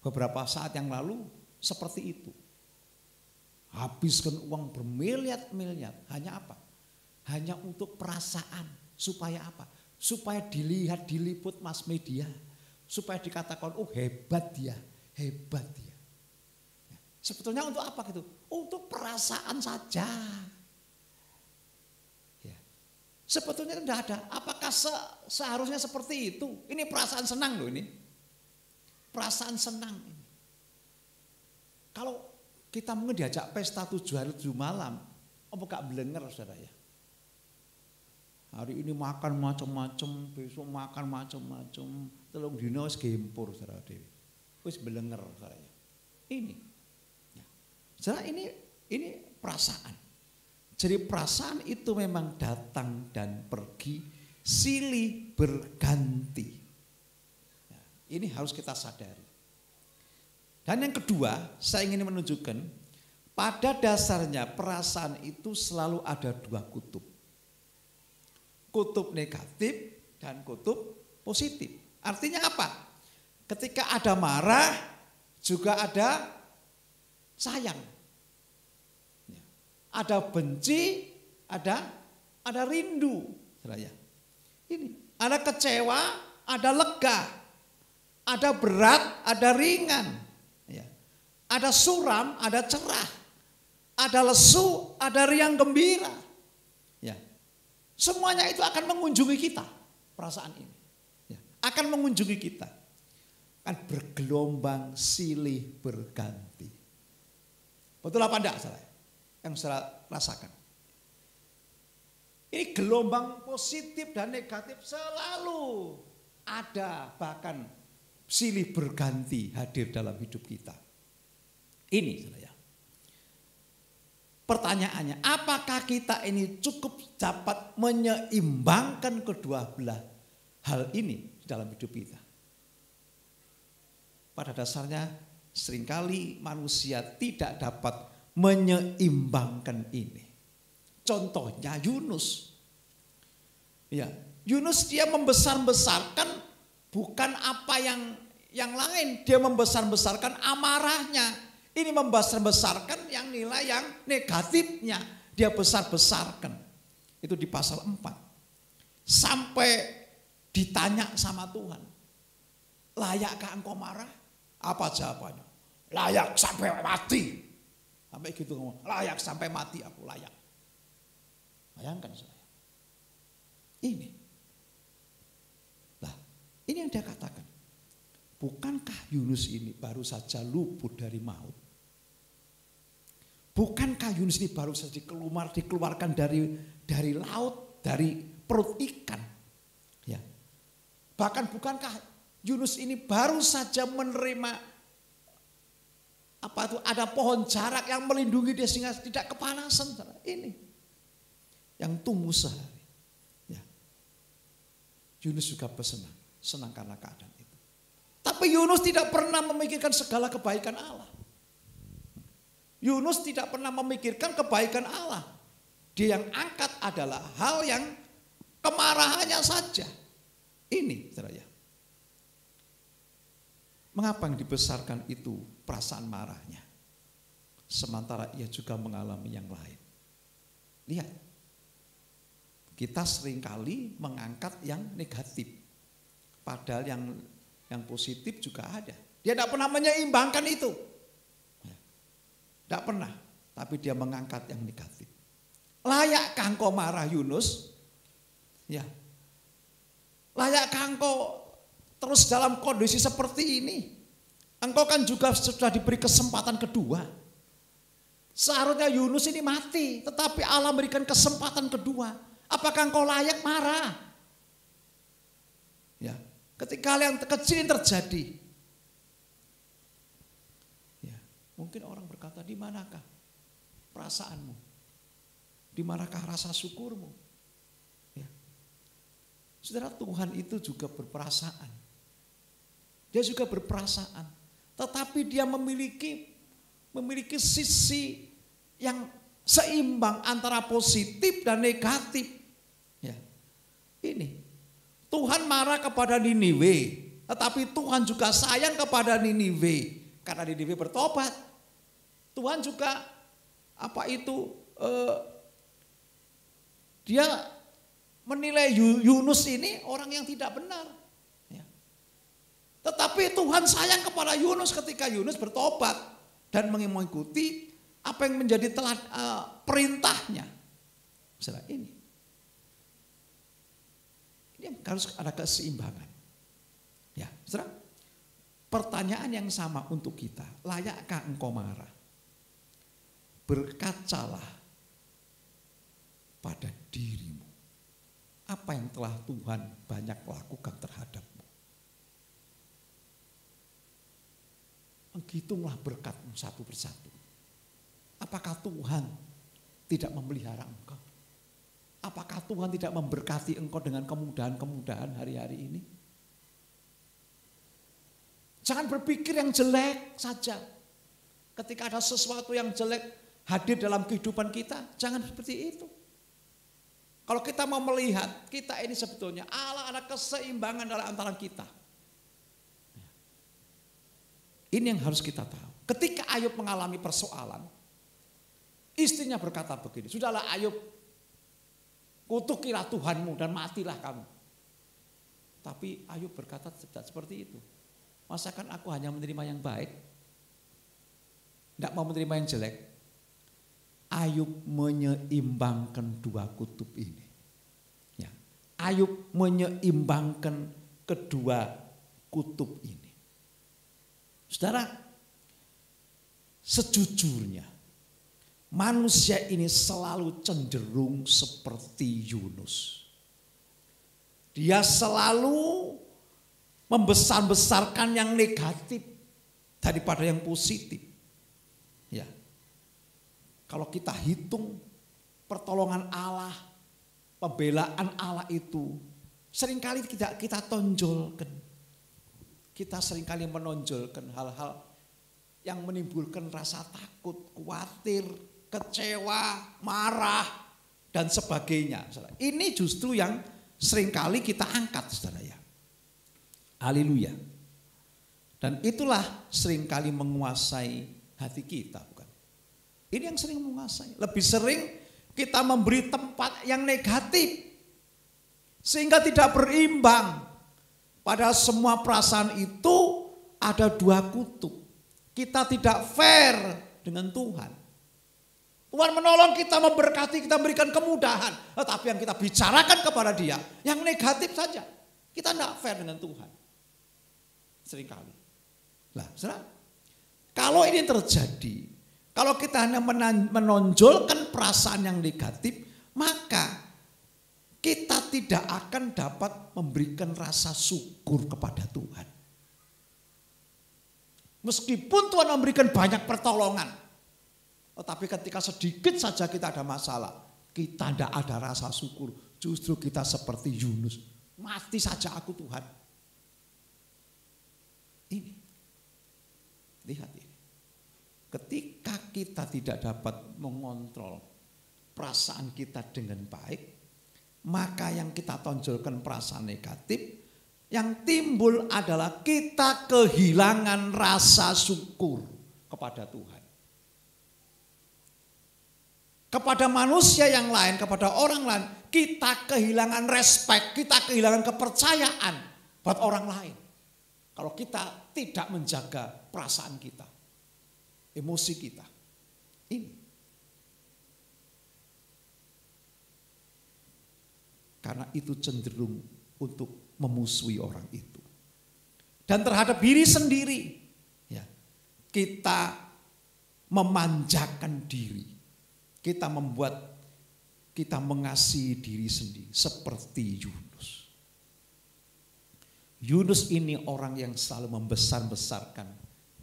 Speaker 3: beberapa saat yang lalu seperti itu. Habiskan uang bermiliar-miliar. Hanya apa? Hanya untuk perasaan. Supaya apa? Supaya dilihat, diliput mass media. Supaya dikatakan, oh hebat dia, hebat dia. Sebetulnya untuk apa gitu? Untuk perasaan saja. Ya. Sebetulnya tidak ada. Apakah seharusnya seperti itu? Ini perasaan senang loh ini. Perasaan senang ini. Kalau kita mungkin diajak pesta 7 hari 7 malam, apa gak belenger saudara ya? Hari ini makan macam-macam, besok makan macam-macam, telung dino wis gempur saudara dewi. Wis belenger saudara ya. Ini. Ya. Saudara ini perasaan. Jadi perasaan itu memang datang dan pergi, silih berganti. Ya, ini harus kita sadari. Dan yang kedua, saya ingin menunjukkan pada dasarnya perasaan itu selalu ada 2 kutub. Kutub negatif dan kutub positif. Artinya apa? Ketika ada marah, juga ada sayang. Ada benci, ada rindu. Ini ada kecewa, ada lega, ada berat, ada ringan. Ada suram, ada cerah, ada lesu, ada riang gembira. Ya. Semuanya itu akan mengunjungi kita, perasaan ini. Ya. Akan mengunjungi kita. Akan bergelombang silih berganti. Betul apa enggak saudara? Yang saya rasakan. Ini gelombang positif dan negatif selalu ada, bahkan silih berganti hadir dalam hidup kita. Ini saudara. Pertanyaannya, apakah kita ini cukup dapat menyeimbangkan kedua belah hal ini dalam hidup kita? Pada dasarnya seringkali manusia tidak dapat menyeimbangkan ini. Contohnya Yunus. Ya, Yunus dia membesar-besarkan bukan apa yang lain, dia membesar-besarkan amarahnya. Ini membesar-besarkan yang nilai yang negatifnya, dia besar-besarkan. Itu di pasal 4. Sampai ditanya sama Tuhan, layakkah engkau marah? Apa jawabannya? Layak sampai mati. Sampai gitu ngomong, layak sampai mati aku layak. Bayangkan saya. Ini. Nah, ini yang dia katakan. Bukankah Yunus ini baru saja luput dari maut? Bukankah Yunus ini baru saja dikeluarkan dari laut, dari perut ikan? Ya. Bahkan bukankah Yunus ini baru saja menerima ada pohon jarak yang melindungi dia sehingga tidak kepanasan. Ini yang tunggu sehari. Ya. Yunus juga senang karena keadaan itu. Tapi Yunus tidak pernah memikirkan segala kebaikan Allah. Yunus tidak pernah memikirkan kebaikan Allah. Dia yang angkat adalah hal yang kemarahannya saja. Ini, saudara. Mengapa yang dibesarkan itu perasaan marahnya? Sementara ia juga mengalami yang lain. Lihat. Kita seringkali mengangkat yang negatif. Padahal yang positif juga ada. Dia tidak pernah menyeimbangkan itu. Tidak pernah. Tapi dia mengangkat yang negatif. Layakkah engkau marah Yunus? Ya. Layakkah engkau terus dalam kondisi seperti ini? Engkau kan juga sudah diberi kesempatan kedua. Seharusnya Yunus ini mati. Tetapi Allah berikan kesempatan kedua. Apakah engkau layak marah? Ya, ketika hal yang kecil terjadi. Ya, mungkin orang berkata, di manakah perasaanmu? Di manakah rasa syukurmu? Ya. Saudara, Tuhan itu juga berperasaan. Dia juga berperasaan. Tetapi dia memiliki sisi yang seimbang antara positif dan negatif. Ya. Ini Tuhan marah kepada Niniwe, tetapi Tuhan juga sayang kepada Niniwe karena Niniwe bertobat. Tuhan juga dia menilai Yunus ini orang yang tidak benar. Ya. Tetapi Tuhan sayang kepada Yunus ketika Yunus bertobat dan mengikuti apa yang menjadi perintahnya. Misalnya ini yang harus ada keseimbangan. Ya, saudara, pertanyaan yang sama untuk kita, layakkah engkau marah? Berkacalah pada dirimu. Apa yang telah Tuhan banyak lakukan terhadapmu. Menghitunglah berkatmu satu persatu. Apakah Tuhan tidak memelihara engkau? Apakah Tuhan tidak memberkati engkau dengan kemudahan-kemudahan hari-hari ini? Jangan berpikir yang jelek saja. Ketika ada sesuatu yang jelek hadir dalam kehidupan kita, jangan seperti itu. Kalau kita mau melihat, kita ini sebetulnya Allah ada keseimbangan dalam antara kita. Ini yang harus kita tahu. Ketika Ayub mengalami persoalan, istrinya berkata begini, sudahlah Ayub, kutukilah Tuhanmu dan matilah kamu. Tapi Ayub berkata tidak seperti itu. Masakan aku hanya menerima yang baik, tidak mau menerima yang jelek. Ayub menyeimbangkan dua kutub ini. Ya. Ayub menyeimbangkan kedua kutub ini. Saudara, sejujurnya manusia ini selalu cenderung seperti Yunus. Dia selalu membesar-besarkan yang negatif daripada yang positif. Ya. Kalau kita hitung pertolongan Allah, pembelaan Allah itu seringkali tidak kita tonjolkan. Kita seringkali menonjolkan hal-hal yang menimbulkan rasa takut, khawatir, kecewa, marah, dan sebagainya. Ini justru yang seringkali kita angkat, saudara ya. Haleluya. Dan itulah seringkali menguasai hati kita, bukan? Ini yang sering menguasai. Lebih sering kita memberi tempat yang negatif sehingga tidak berimbang. Pada semua perasaan itu ada dua kutub. Kita tidak fair dengan Tuhan. Tuhan menolong kita, memberkati kita, memberikan kemudahan. Tetapi yang kita bicarakan kepada dia, yang negatif saja. Kita tidak fair dengan Tuhan. Seringkali. Nah, saudara, kalau ini terjadi, kalau kita hanya menonjolkan perasaan yang negatif, maka kita tidak akan dapat memberikan rasa syukur kepada Tuhan. Meskipun Tuhan memberikan banyak pertolongan, tetapi ketika sedikit saja kita ada masalah, kita tidak ada rasa syukur. Justru kita seperti Yunus, mati saja aku Tuhan. Ini, lihat ini. Ketika kita tidak dapat mengontrol perasaan kita dengan baik, maka yang kita tonjolkan perasaan negatif, yang timbul adalah kita kehilangan rasa syukur kepada Tuhan. Kepada manusia yang lain, kepada orang lain, kita kehilangan respek, kita kehilangan kepercayaan buat orang lain. Kalau kita tidak menjaga perasaan kita, emosi kita. Ini. Karena itu cenderung untuk memusuhi orang itu. Dan terhadap diri sendiri, ya, kita memanjakan diri. Kita mengasihi diri sendiri seperti Yunus. Yunus ini orang yang selalu membesar-besarkan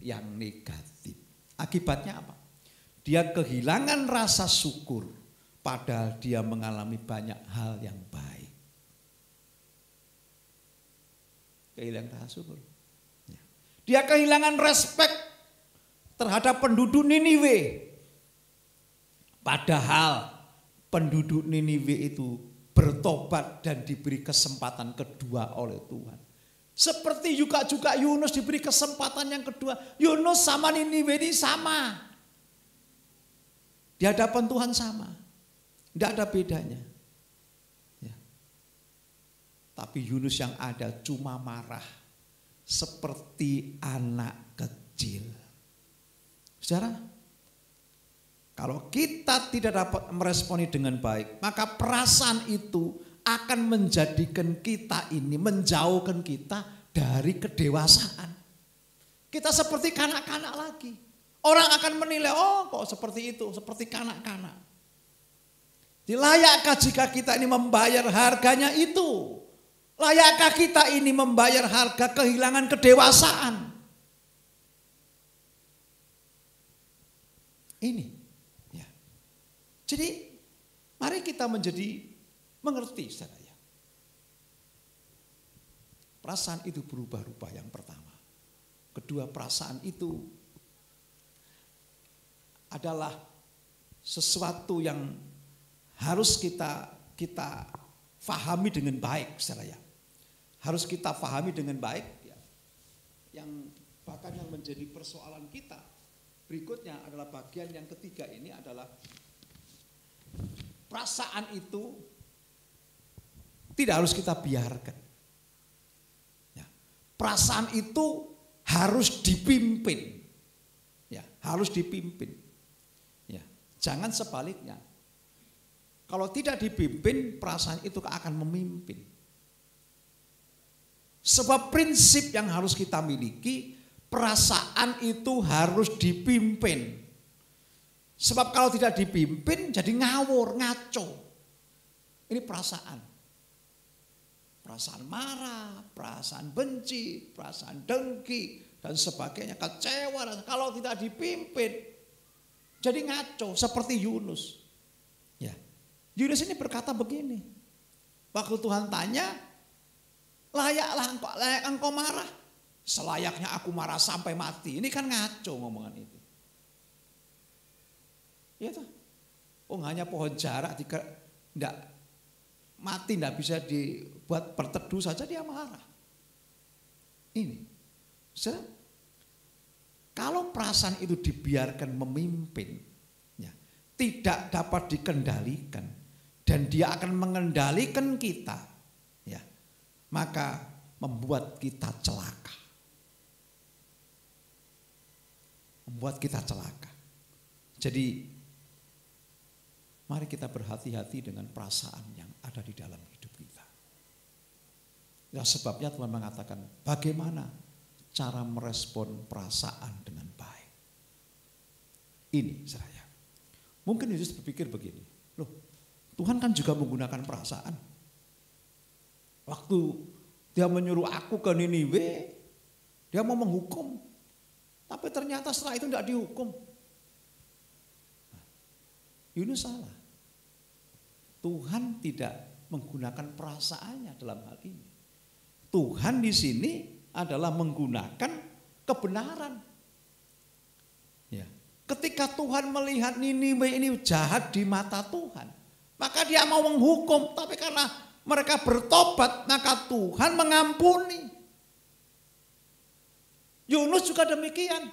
Speaker 3: yang negatif. Akibatnya apa? Dia kehilangan rasa syukur. Padahal dia mengalami banyak hal yang baik. Kehilangan rasa syukur. Dia kehilangan respek terhadap penduduk Niniwe. Padahal penduduk Niniwe itu bertobat dan diberi kesempatan kedua oleh Tuhan. Seperti juga Yunus diberi kesempatan yang kedua. Yunus sama Niniwe ini sama. Di hadapan Tuhan sama. Tidak ada bedanya. Ya. Tapi Yunus yang ada cuma marah. Seperti anak kecil. Saudara, kalau kita tidak dapat meresponi dengan baik, maka perasaan itu akan menjadikan kita ini, menjauhkan kita dari kedewasaan. Kita seperti kanak-kanak lagi. Orang akan menilai, oh kok seperti itu, seperti kanak-kanak. Layakkah jika kita ini membayar harganya itu? Layakkah kita ini membayar harga kehilangan kedewasaan? Ini. Ya. Jadi mari kita mengerti saudara ya. Perasaan itu berubah-ubah yang pertama. Kedua, perasaan itu adalah sesuatu yang harus kita fahami dengan baik, saudara ya. Harus kita fahami dengan baik, ya. Yang bahkan yang menjadi persoalan kita berikutnya adalah bagian yang ketiga ini adalah perasaan itu tidak harus kita biarkan. Ya. Perasaan itu harus dipimpin, ya, harus dipimpin. Ya. Jangan sebaliknya. Kalau tidak dipimpin, perasaan itu akan memimpin. Sebab prinsip yang harus kita miliki, perasaan itu harus dipimpin. Sebab kalau tidak dipimpin, jadi ngawur, ngaco. Ini perasaan. Perasaan marah, perasaan benci, perasaan dengki, dan sebagainya, kecewa. Kalau tidak dipimpin, jadi ngaco, seperti Yunus. Ya. Yunus ini berkata begini, waktu Tuhan tanya, layak engkau marah, selayaknya aku marah sampai mati. Ini kan ngaco ngomongan itu. Iya toh? Oh hanya pohon jarak tidak mati tidak bisa dibuat berteduh saja dia marah. Ini, saudara, kalau perasaan itu dibiarkan memimpin, ya, tidak dapat dikendalikan dan dia akan mengendalikan kita, ya, maka membuat kita celaka. Membuat kita celaka. Jadi mari kita berhati-hati dengan perasaan yang ada di dalam hidup kita. Ya sebabnya Tuhan mengatakan bagaimana cara merespon perasaan dengan baik. Ini saya. Mungkin Yesus berpikir begini, loh Tuhan kan juga menggunakan perasaan. Waktu dia menyuruh aku ke Niniwe, dia mau menghukum. Tapi ternyata setelah itu tidak dihukum. Yunus salah. Tuhan tidak menggunakan perasaannya dalam hal ini. Tuhan di sini adalah menggunakan kebenaran. Ya. Ketika Tuhan melihat Niniwe ini jahat di mata Tuhan, maka dia mau menghukum. Tapi karena mereka bertobat, maka Tuhan mengampuni. Yunus juga demikian.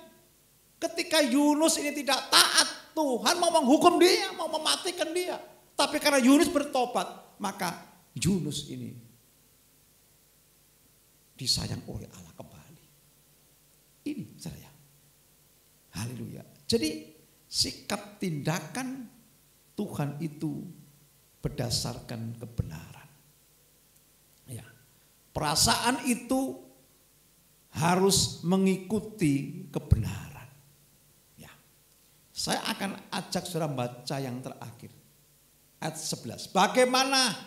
Speaker 3: Ketika Yunus ini tidak taat, Tuhan mau menghukum dia, mau mematikan dia. Tapi karena Yunus bertobat, maka Yunus ini disayang oleh Allah kembali. Ini saya. Haleluya. Jadi sikap tindakan Tuhan itu berdasarkan kebenaran. Ya. Perasaan itu harus mengikuti kebenaran. Ya. Saya akan ajak saudara baca yang terakhir. Ayat 11. Bagaimana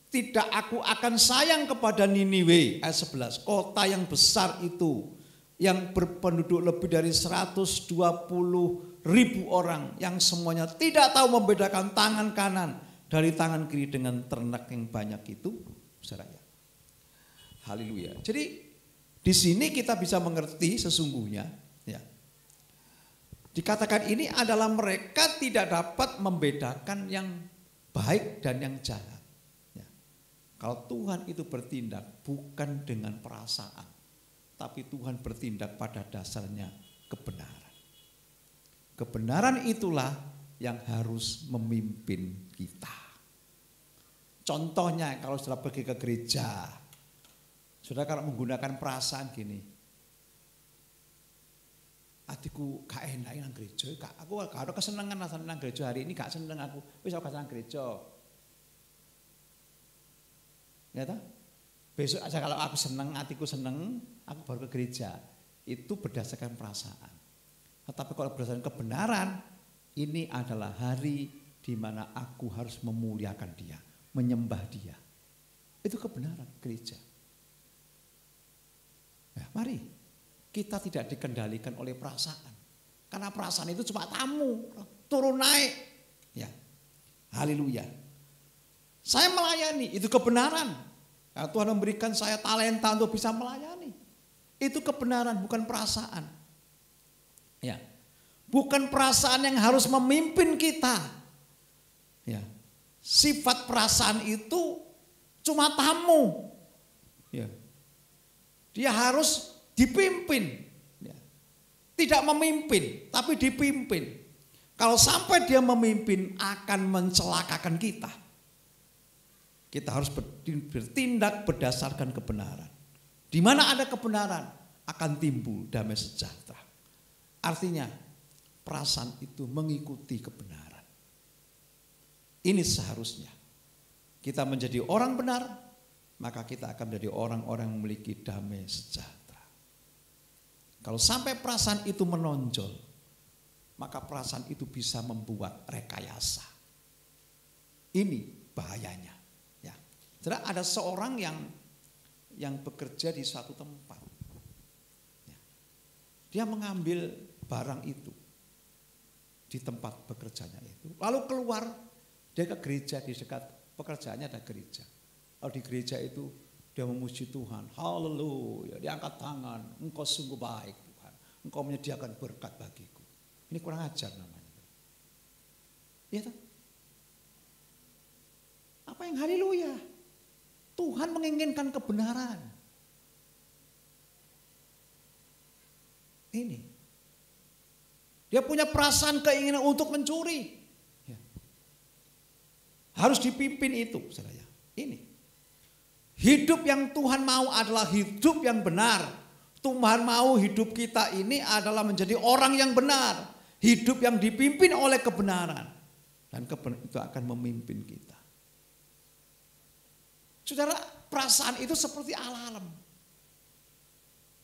Speaker 3: tidak aku akan sayang kepada Niniwe. Ayat 11. Kota yang besar itu, yang berpenduduk lebih dari 120.000 orang, yang semuanya tidak tahu membedakan tangan kanan dari tangan kiri dengan ternak yang banyak itu, saudara ya. Haleluya. Jadi di sini kita bisa mengerti sesungguhnya, ya. Dikatakan ini adalah mereka tidak dapat membedakan yang baik dan yang jahat. Ya. Kalau Tuhan itu bertindak bukan dengan perasaan, tapi Tuhan bertindak pada dasarnya kebenaran. Kebenaran itulah yang harus memimpin kita. Contohnya kalau saudara pergi ke gereja, saudara kalau menggunakan perasaan gini, adikku gak enak nang gereja, aku gak ada kesenangan nang gereja hari ini, gak seneng aku, wis gak senang gereja. Ya toh? Besok aja kalau aku seneng, hatiku seneng, aku baru ke gereja. Itu berdasarkan perasaan. Tetapi kalau berdasarkan kebenaran, ini adalah hari di mana aku harus memuliakan Dia, menyembah Dia. Itu kebenaran gereja. Nah, mari kita tidak dikendalikan oleh perasaan. Karena perasaan itu cuma tamu, turun naik. Ya. Haleluya. Saya melayani, itu kebenaran. Karena Tuhan memberikan saya talenta untuk bisa melayani. Itu kebenaran, bukan perasaan. Ya. Bukan perasaan yang harus memimpin kita. Ya. Sifat perasaan itu cuma tamu. Ya. Dia harus dipimpin. Ya. Tidak memimpin, tapi dipimpin. Kalau sampai dia memimpin akan mencelakakan kita. Kita harus bertindak berdasarkan kebenaran. Di mana ada kebenaran akan timbul damai sejahtera. Artinya perasaan itu mengikuti kebenaran. Ini seharusnya kita menjadi orang benar, maka kita akan menjadi orang-orang yang memiliki damai sejahtera. Kalau sampai perasaan itu menonjol, maka perasaan itu bisa membuat rekayasa. Ini bahayanya. Ya. Jadi ada seorang yang bekerja di suatu tempat. Ya. Dia mengambil barang itu di tempat bekerjanya itu. Lalu keluar dia ke gereja, di dekat pekerjaannya ada gereja. Lalu di gereja itu dia memuji Tuhan. Haleluya, dia angkat tangan. Engkau sungguh baik Tuhan. Engkau menyediakan berkat bagiku. Ini kurang ajar namanya. Iya toh? Apa yang haleluya? Tuhan menginginkan kebenaran. Ini. Dia punya perasaan keinginan untuk mencuri. Ya. Harus dipimpin itu, saudara. Ini. Hidup yang Tuhan mau adalah hidup yang benar. Tuhan mau hidup kita ini adalah menjadi orang yang benar. Hidup yang dipimpin oleh kebenaran. Dan kebenaran itu akan memimpin kita. Saudara, perasaan itu seperti alarm.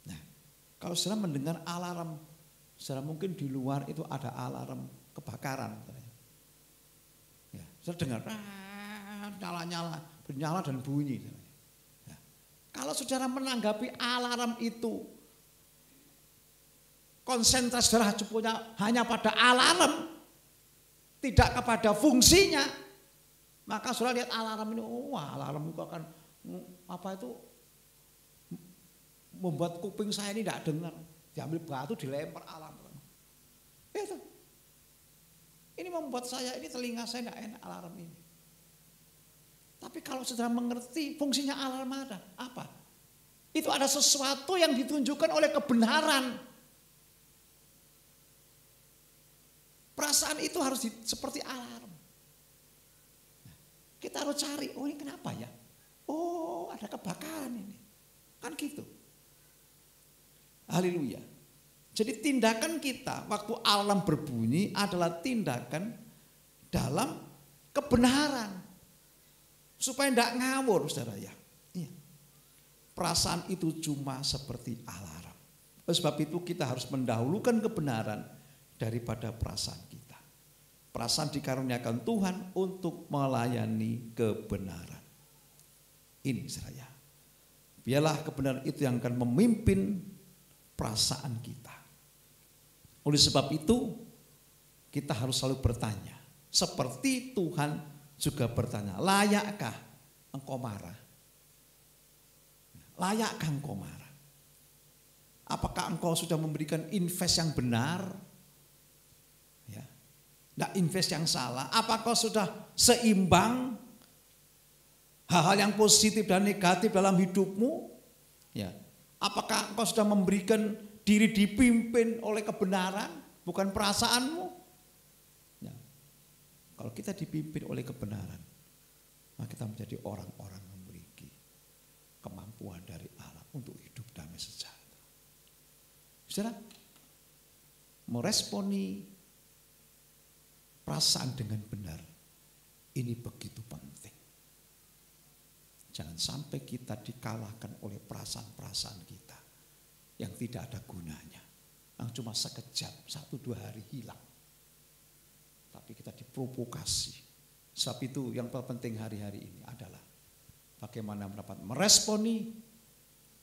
Speaker 3: Nah, kalau saudara mendengar alarm, saudara mungkin di luar itu ada alarm kebakaran. Ya, saudara dengar, nyala-nyala, bernyala dan bunyi. Ya. Kalau saudara menanggapi alarm itu, konsentrasi saudara hanya pada alarm, tidak kepada fungsinya, maka saudara lihat alarm ini, wah alarm itu akan membuat kuping saya ini tidak dengar. Diambil batu dilempar alarm. Itu. Ini membuat saya ini telinga saya tidak enak alarm ini. Tapi kalau saudara mengerti fungsinya alarm ada apa? Itu ada sesuatu yang ditunjukkan oleh kebenaran. Perasaan itu harus seperti alarm. Kita harus cari, oh ini kenapa ya? Oh ada kebakaran ini. Kan gitu. Haleluya. Jadi tindakan kita waktu alarm berbunyi adalah tindakan dalam kebenaran. Supaya tidak ngawur saudara ya. Iya. Perasaan itu cuma seperti alarm. Oleh sebab itu kita harus mendahulukan kebenaran daripada perasaan kita. Perasaan dikaruniakan Tuhan untuk melayani kebenaran. Ini saya. Biarlah kebenaran itu yang akan memimpin perasaan kita. Oleh sebab itu kita harus selalu bertanya. Seperti Tuhan juga bertanya, layakkah engkau marah? Layakkah engkau marah? Apakah engkau sudah memberikan invest yang benar? Ya. Tidak invest yang salah. Apakah sudah seimbang hal-hal yang positif dan negatif dalam hidupmu? Ya. Apakah engkau sudah memberikan diri dipimpin oleh kebenaran, bukan perasaanmu? Ya. Kalau kita dipimpin oleh kebenaran, maka kita menjadi orang-orang yang memiliki kemampuan dari Allah untuk hidup damai sejahtera. Saudara, meresponi perasaan dengan benar, ini begitu penting. Jangan sampai kita dikalahkan oleh perasaan-perasaan kita yang tidak ada gunanya, yang cuma sekejap, 1-2 hari hilang. Tapi kita diprovokasi. Sebab itu yang terpenting hari-hari ini adalah bagaimana mendapat meresponi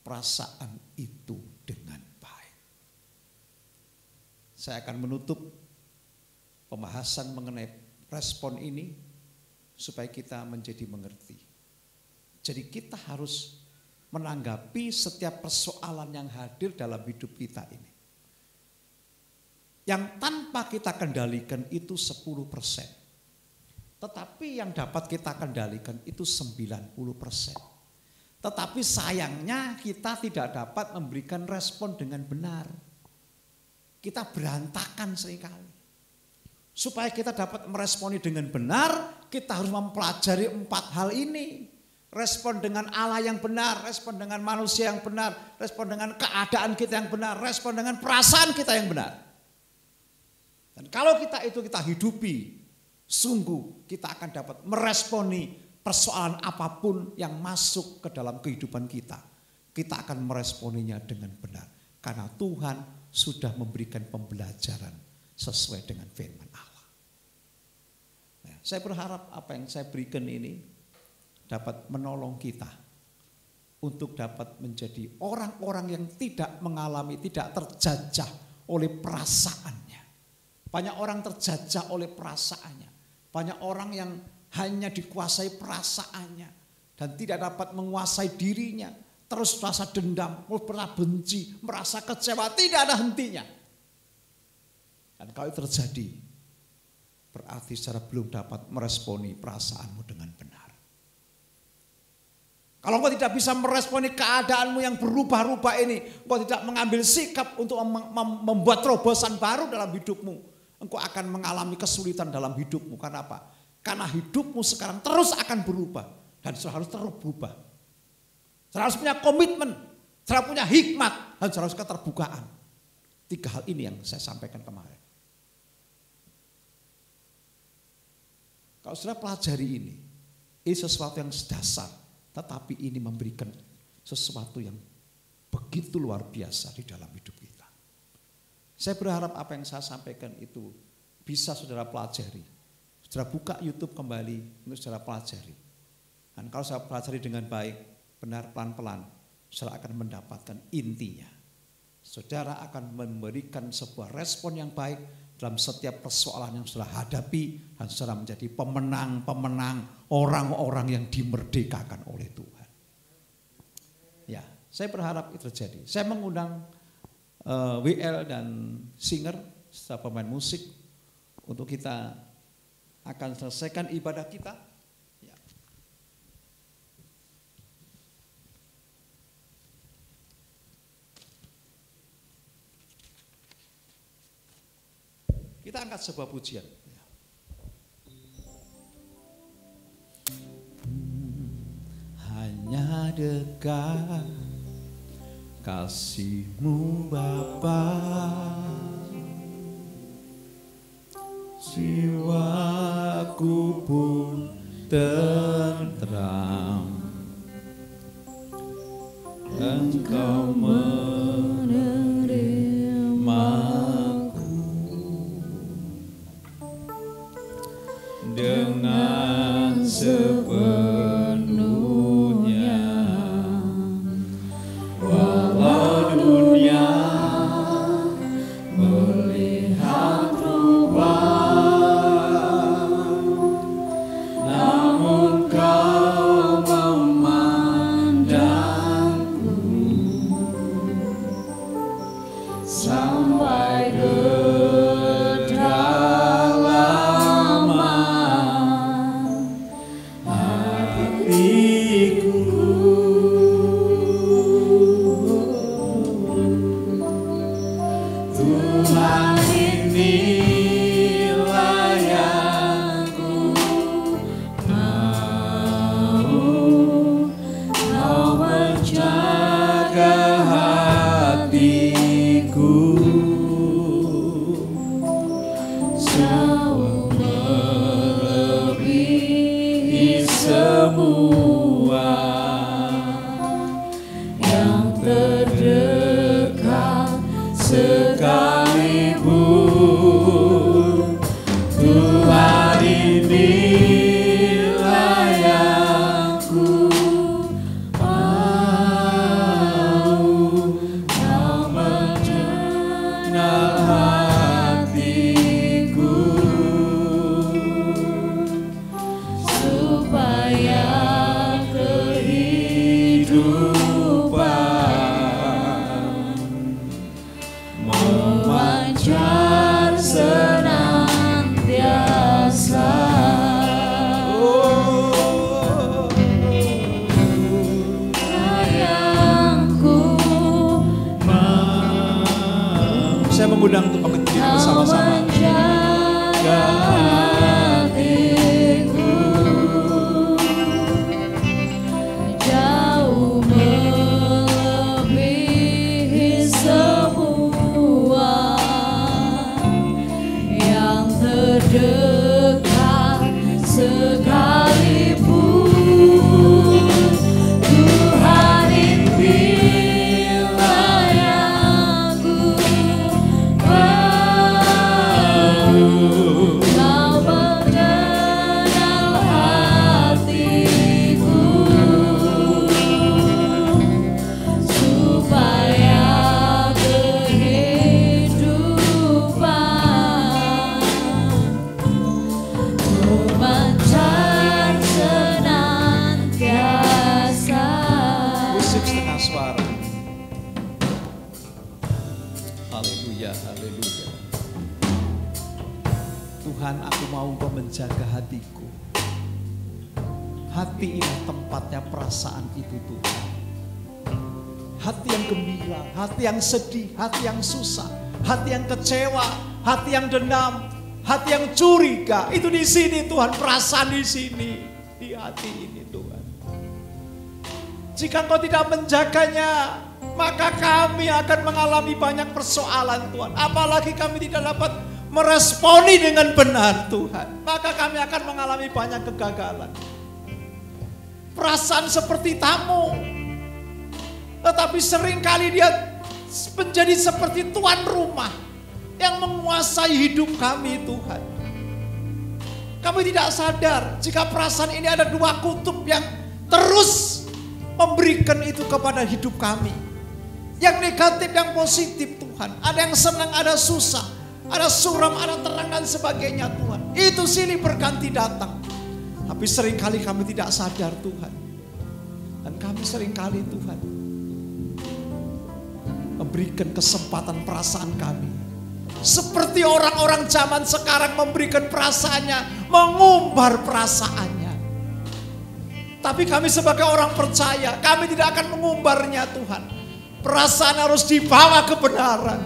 Speaker 3: perasaan itu dengan baik. Saya akan menutup pembahasan mengenai respon ini supaya kita menjadi mengerti. Jadi kita harus menanggapi setiap persoalan yang hadir dalam hidup kita ini. Yang tanpa kita kendalikan itu 10%. Tetapi yang dapat kita kendalikan itu 90%. Tetapi sayangnya kita tidak dapat memberikan respon dengan benar. Kita berantakan seringkali. Supaya kita dapat meresponi dengan benar, kita harus mempelajari 4 hal ini. Respon dengan Allah yang benar, respon dengan manusia yang benar, respon dengan keadaan kita yang benar, respon dengan perasaan kita yang benar. Dan kalau kita hidupi, sungguh kita akan dapat meresponi persoalan apapun yang masuk ke dalam kehidupan kita. Kita akan meresponinya dengan benar. Karena Tuhan sudah memberikan pembelajaran sesuai dengan firman Allah. Nah, saya berharap apa yang saya berikan ini dapat menolong kita untuk dapat menjadi orang-orang yang tidak mengalami, tidak terjajah oleh perasaannya. Banyak orang terjajah oleh perasaannya. Banyak orang yang hanya dikuasai perasaannya dan tidak dapat menguasai dirinya. Terus merasa dendam, merasa benci, merasa kecewa, tidak ada hentinya. Dan kalau itu terjadi, berarti secara belum dapat meresponi perasaanmu dengan benar. Kalau engkau tidak bisa meresponi keadaanmu yang berubah-ubah ini, engkau tidak mengambil sikap untuk membuat terobosan baru dalam hidupmu, engkau akan mengalami kesulitan dalam hidupmu. Karena apa? Karena hidupmu sekarang terus akan berubah dan harus terus berubah. Harus punya komitmen, harus punya hikmat, dan harus keterbukaan. 3 hal ini yang saya sampaikan kemarin. Kalau saudara pelajari ini sesuatu yang dasar. Tetapi ini memberikan sesuatu yang begitu luar biasa di dalam hidup kita. Saya berharap apa yang saya sampaikan itu bisa saudara pelajari. Saudara buka YouTube kembali untuk saudara pelajari. Dan kalau saudara pelajari dengan baik, benar, pelan-pelan, saudara akan mendapatkan intinya. Saudara akan memberikan sebuah respon yang baik dalam setiap persoalan yang saudara hadapi, dan saudara menjadi pemenang-pemenang, orang-orang yang dimerdekakan oleh Tuhan. Ya, saya berharap itu terjadi. Saya mengundang WL dan singer, serta pemain musik, untuk kita akan selesaikan ibadah kita. Ya. Kita angkat sebuah pujian. Hanya dekat kasih-Mu Bapa, jiwaku pun tentram. Engkau menerimaku dengan sepenuhnya, walau dunia melihat rubah, namun Kau memandangku sampai mengundang untuk bangkit bersama-sama.
Speaker 2: Jauh melebihi semua yang terdekat sekalipun. Tuhan inilah yang ku Kau mengenal hatiku, supaya kehidupan memancar senantiasa.
Speaker 3: Musik setengah suara. Haleluya, haleluya. Tuhan, aku mau Engkau menjaga hatiku. Hati ini tempatnya perasaan itu Tuhan. Hati yang gembira, hati yang sedih, hati yang susah, hati yang kecewa, hati yang dendam, hati yang curiga. Itu di sini Tuhan, perasaan di sini, di hati ini Tuhan. Jika Engkau tidak menjaganya, maka kami akan mengalami banyak persoalan Tuhan. Apalagi kami tidak dapat meresponi dengan benar Tuhan, maka kami akan mengalami banyak kegagalan. Perasaan seperti tamu, tetapi seringkali dia menjadi seperti tuan rumah yang menguasai hidup kami Tuhan. Kami tidak sadar jika perasaan ini ada dua kutub yang terus memberikan itu kepada hidup kami. Yang negatif, yang positif Tuhan. Ada yang senang, ada susah, ada suram, ada terang dan sebagainya Tuhan. Itu silih berganti datang. Tapi seringkali kami tidak sadar Tuhan. Dan kami seringkali Tuhan memberikan kesempatan perasaan kami. Seperti orang-orang zaman sekarang memberikan perasaannya, mengumbar perasaannya. Tapi kami sebagai orang percaya, kami tidak akan mengumbarnya Tuhan. Perasaan harus dibawa kebenaran.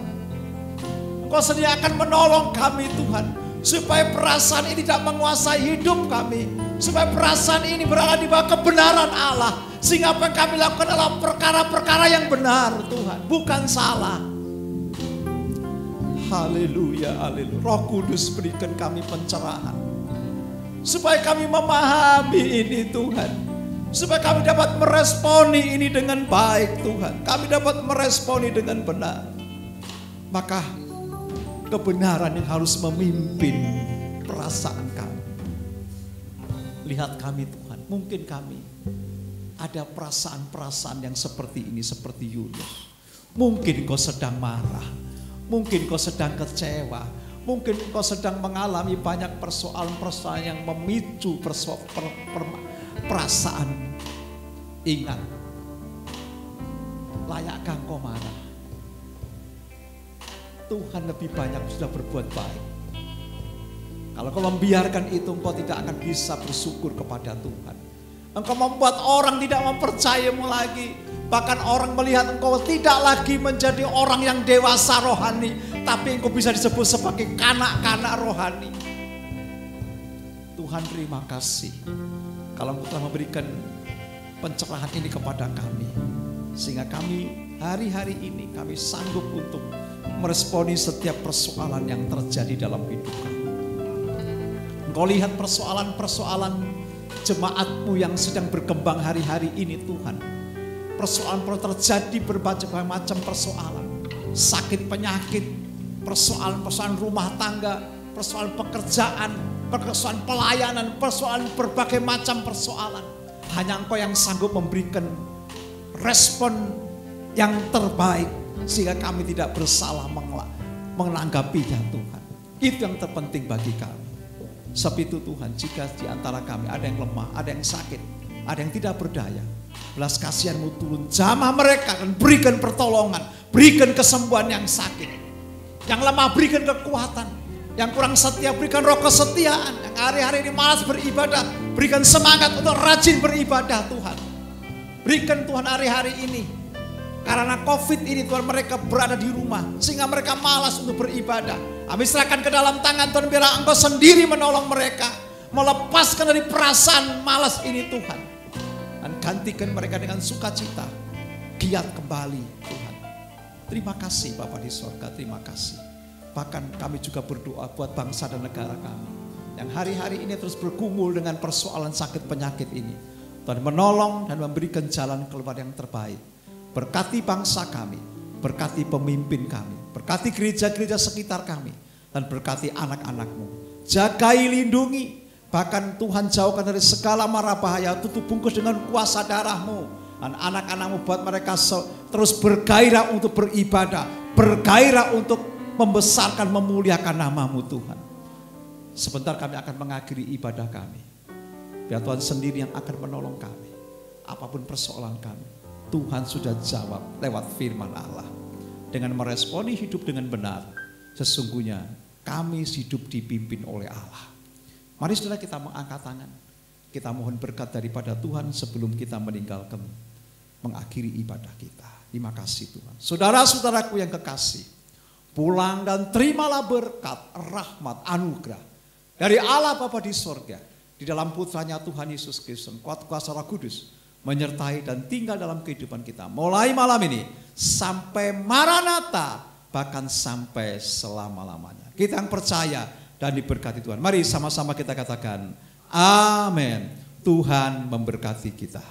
Speaker 3: Engkau sedia akan menolong kami Tuhan, supaya perasaan ini tidak menguasai hidup kami, supaya perasaan ini berada di bawah kebenaran Allah, sehingga apa yang kami lakukan adalah perkara-perkara yang benar Tuhan, bukan salah. Haleluya, haleluya. Roh Kudus berikan kami pencerahan, supaya kami memahami ini Tuhan, supaya kami dapat meresponi ini dengan baik Tuhan, kami dapat meresponi dengan benar. Maka kebenaran yang harus memimpin perasaan kami. Lihat kami Tuhan, mungkin kami ada perasaan-perasaan yang seperti ini, seperti Yunus. Mungkin kau sedang marah, mungkin kau sedang kecewa, mungkin kau sedang mengalami banyak persoalan-persoalan yang memicu perasaan. Ingat, layakkah kau marah? Tuhan lebih banyak sudah berbuat baik. Kalau kau membiarkan itu, engkau tidak akan bisa bersyukur kepada Tuhan. Engkau membuat orang tidak mempercayamu lagi. Bahkan orang melihat engkau tidak lagi menjadi orang yang dewasa rohani, tapi engkau bisa disebut sebagai kanak-kanak rohani. Tuhan terima kasih kalau engkau telah memberikan pencerahan ini kepada kami, sehingga kami hari-hari ini kami sanggup untuk meresponi setiap persoalan yang terjadi dalam hidup kami. Engkau lihat persoalan-persoalan jemaatmu yang sedang berkembang hari-hari ini Tuhan. Persoalan terjadi berbagai macam persoalan. Sakit penyakit, persoalan-persoalan rumah tangga, persoalan pekerjaan, persoalan pelayanan, persoalan berbagai macam persoalan. Hanya Engkau yang sanggup memberikan respon yang terbaik, sehingga kami tidak bersalah menanggapinya Tuhan. Itu yang terpenting bagi kami. Sebab itu Tuhan, jika di antara kami ada yang lemah, ada yang sakit, ada yang tidak berdaya, belas kasihan-Mu turun, jamah mereka dan berikan pertolongan, berikan kesembuhan yang sakit. Yang lemah berikan kekuatan, yang kurang setia berikan roh kesetiaan, yang hari-hari ini malas beribadah berikan semangat untuk rajin beribadah Tuhan. Berikan Tuhan hari-hari ini, karena COVID ini Tuhan mereka berada di rumah, sehingga mereka malas untuk beribadah. Kami serahkan ke dalam tangan Tuhan, biarlah Engkau sendiri menolong mereka, melepaskan dari perasaan malas ini Tuhan, dan gantikan mereka dengan sukacita, giat kembali Tuhan. Terima kasih Bapa di sorga, terima kasih. Bahkan kami juga berdoa buat bangsa dan negara kami, yang hari-hari ini terus bergumul dengan persoalan sakit penyakit ini. Tuhan menolong dan memberikan jalan keluar yang terbaik. Berkati bangsa kami, berkati pemimpin kami, berkati gereja-gereja sekitar kami, dan berkati anak-anak-Mu. Jagai, lindungi, bahkan Tuhan jauhkan dari segala mara bahaya, tutup bungkus dengan kuasa darah-Mu. Dan anak-anak-Mu buat mereka terus bergairah untuk beribadah, bergairah untuk membesarkan, memuliakan nama-Mu Tuhan. Sebentar kami akan mengakhiri ibadah kami. Biar Tuhan sendiri yang akan menolong kami. Apapun persoalan kami, Tuhan sudah jawab lewat firman Allah. Dengan meresponi hidup dengan benar, sesungguhnya kami hidup dipimpin oleh Allah. Mari saudara kita mengangkat tangan. Kita mohon berkat daripada Tuhan sebelum kita meninggalkan, mengakhiri ibadah kita. Terima kasih Tuhan. Saudara-saudaraku yang kekasih, pulang dan terimalah berkat, rahmat, anugerah dari Allah Bapa di sorga, di dalam putranya Tuhan Yesus Kristus, kuat kuasa Roh Kudus, menyertai dan tinggal dalam kehidupan kita. Mulai malam ini, sampai Maranatha, bahkan sampai selama-lamanya. Kita yang percaya dan diberkati Tuhan. Mari sama-sama kita katakan, amin. Tuhan memberkati kita.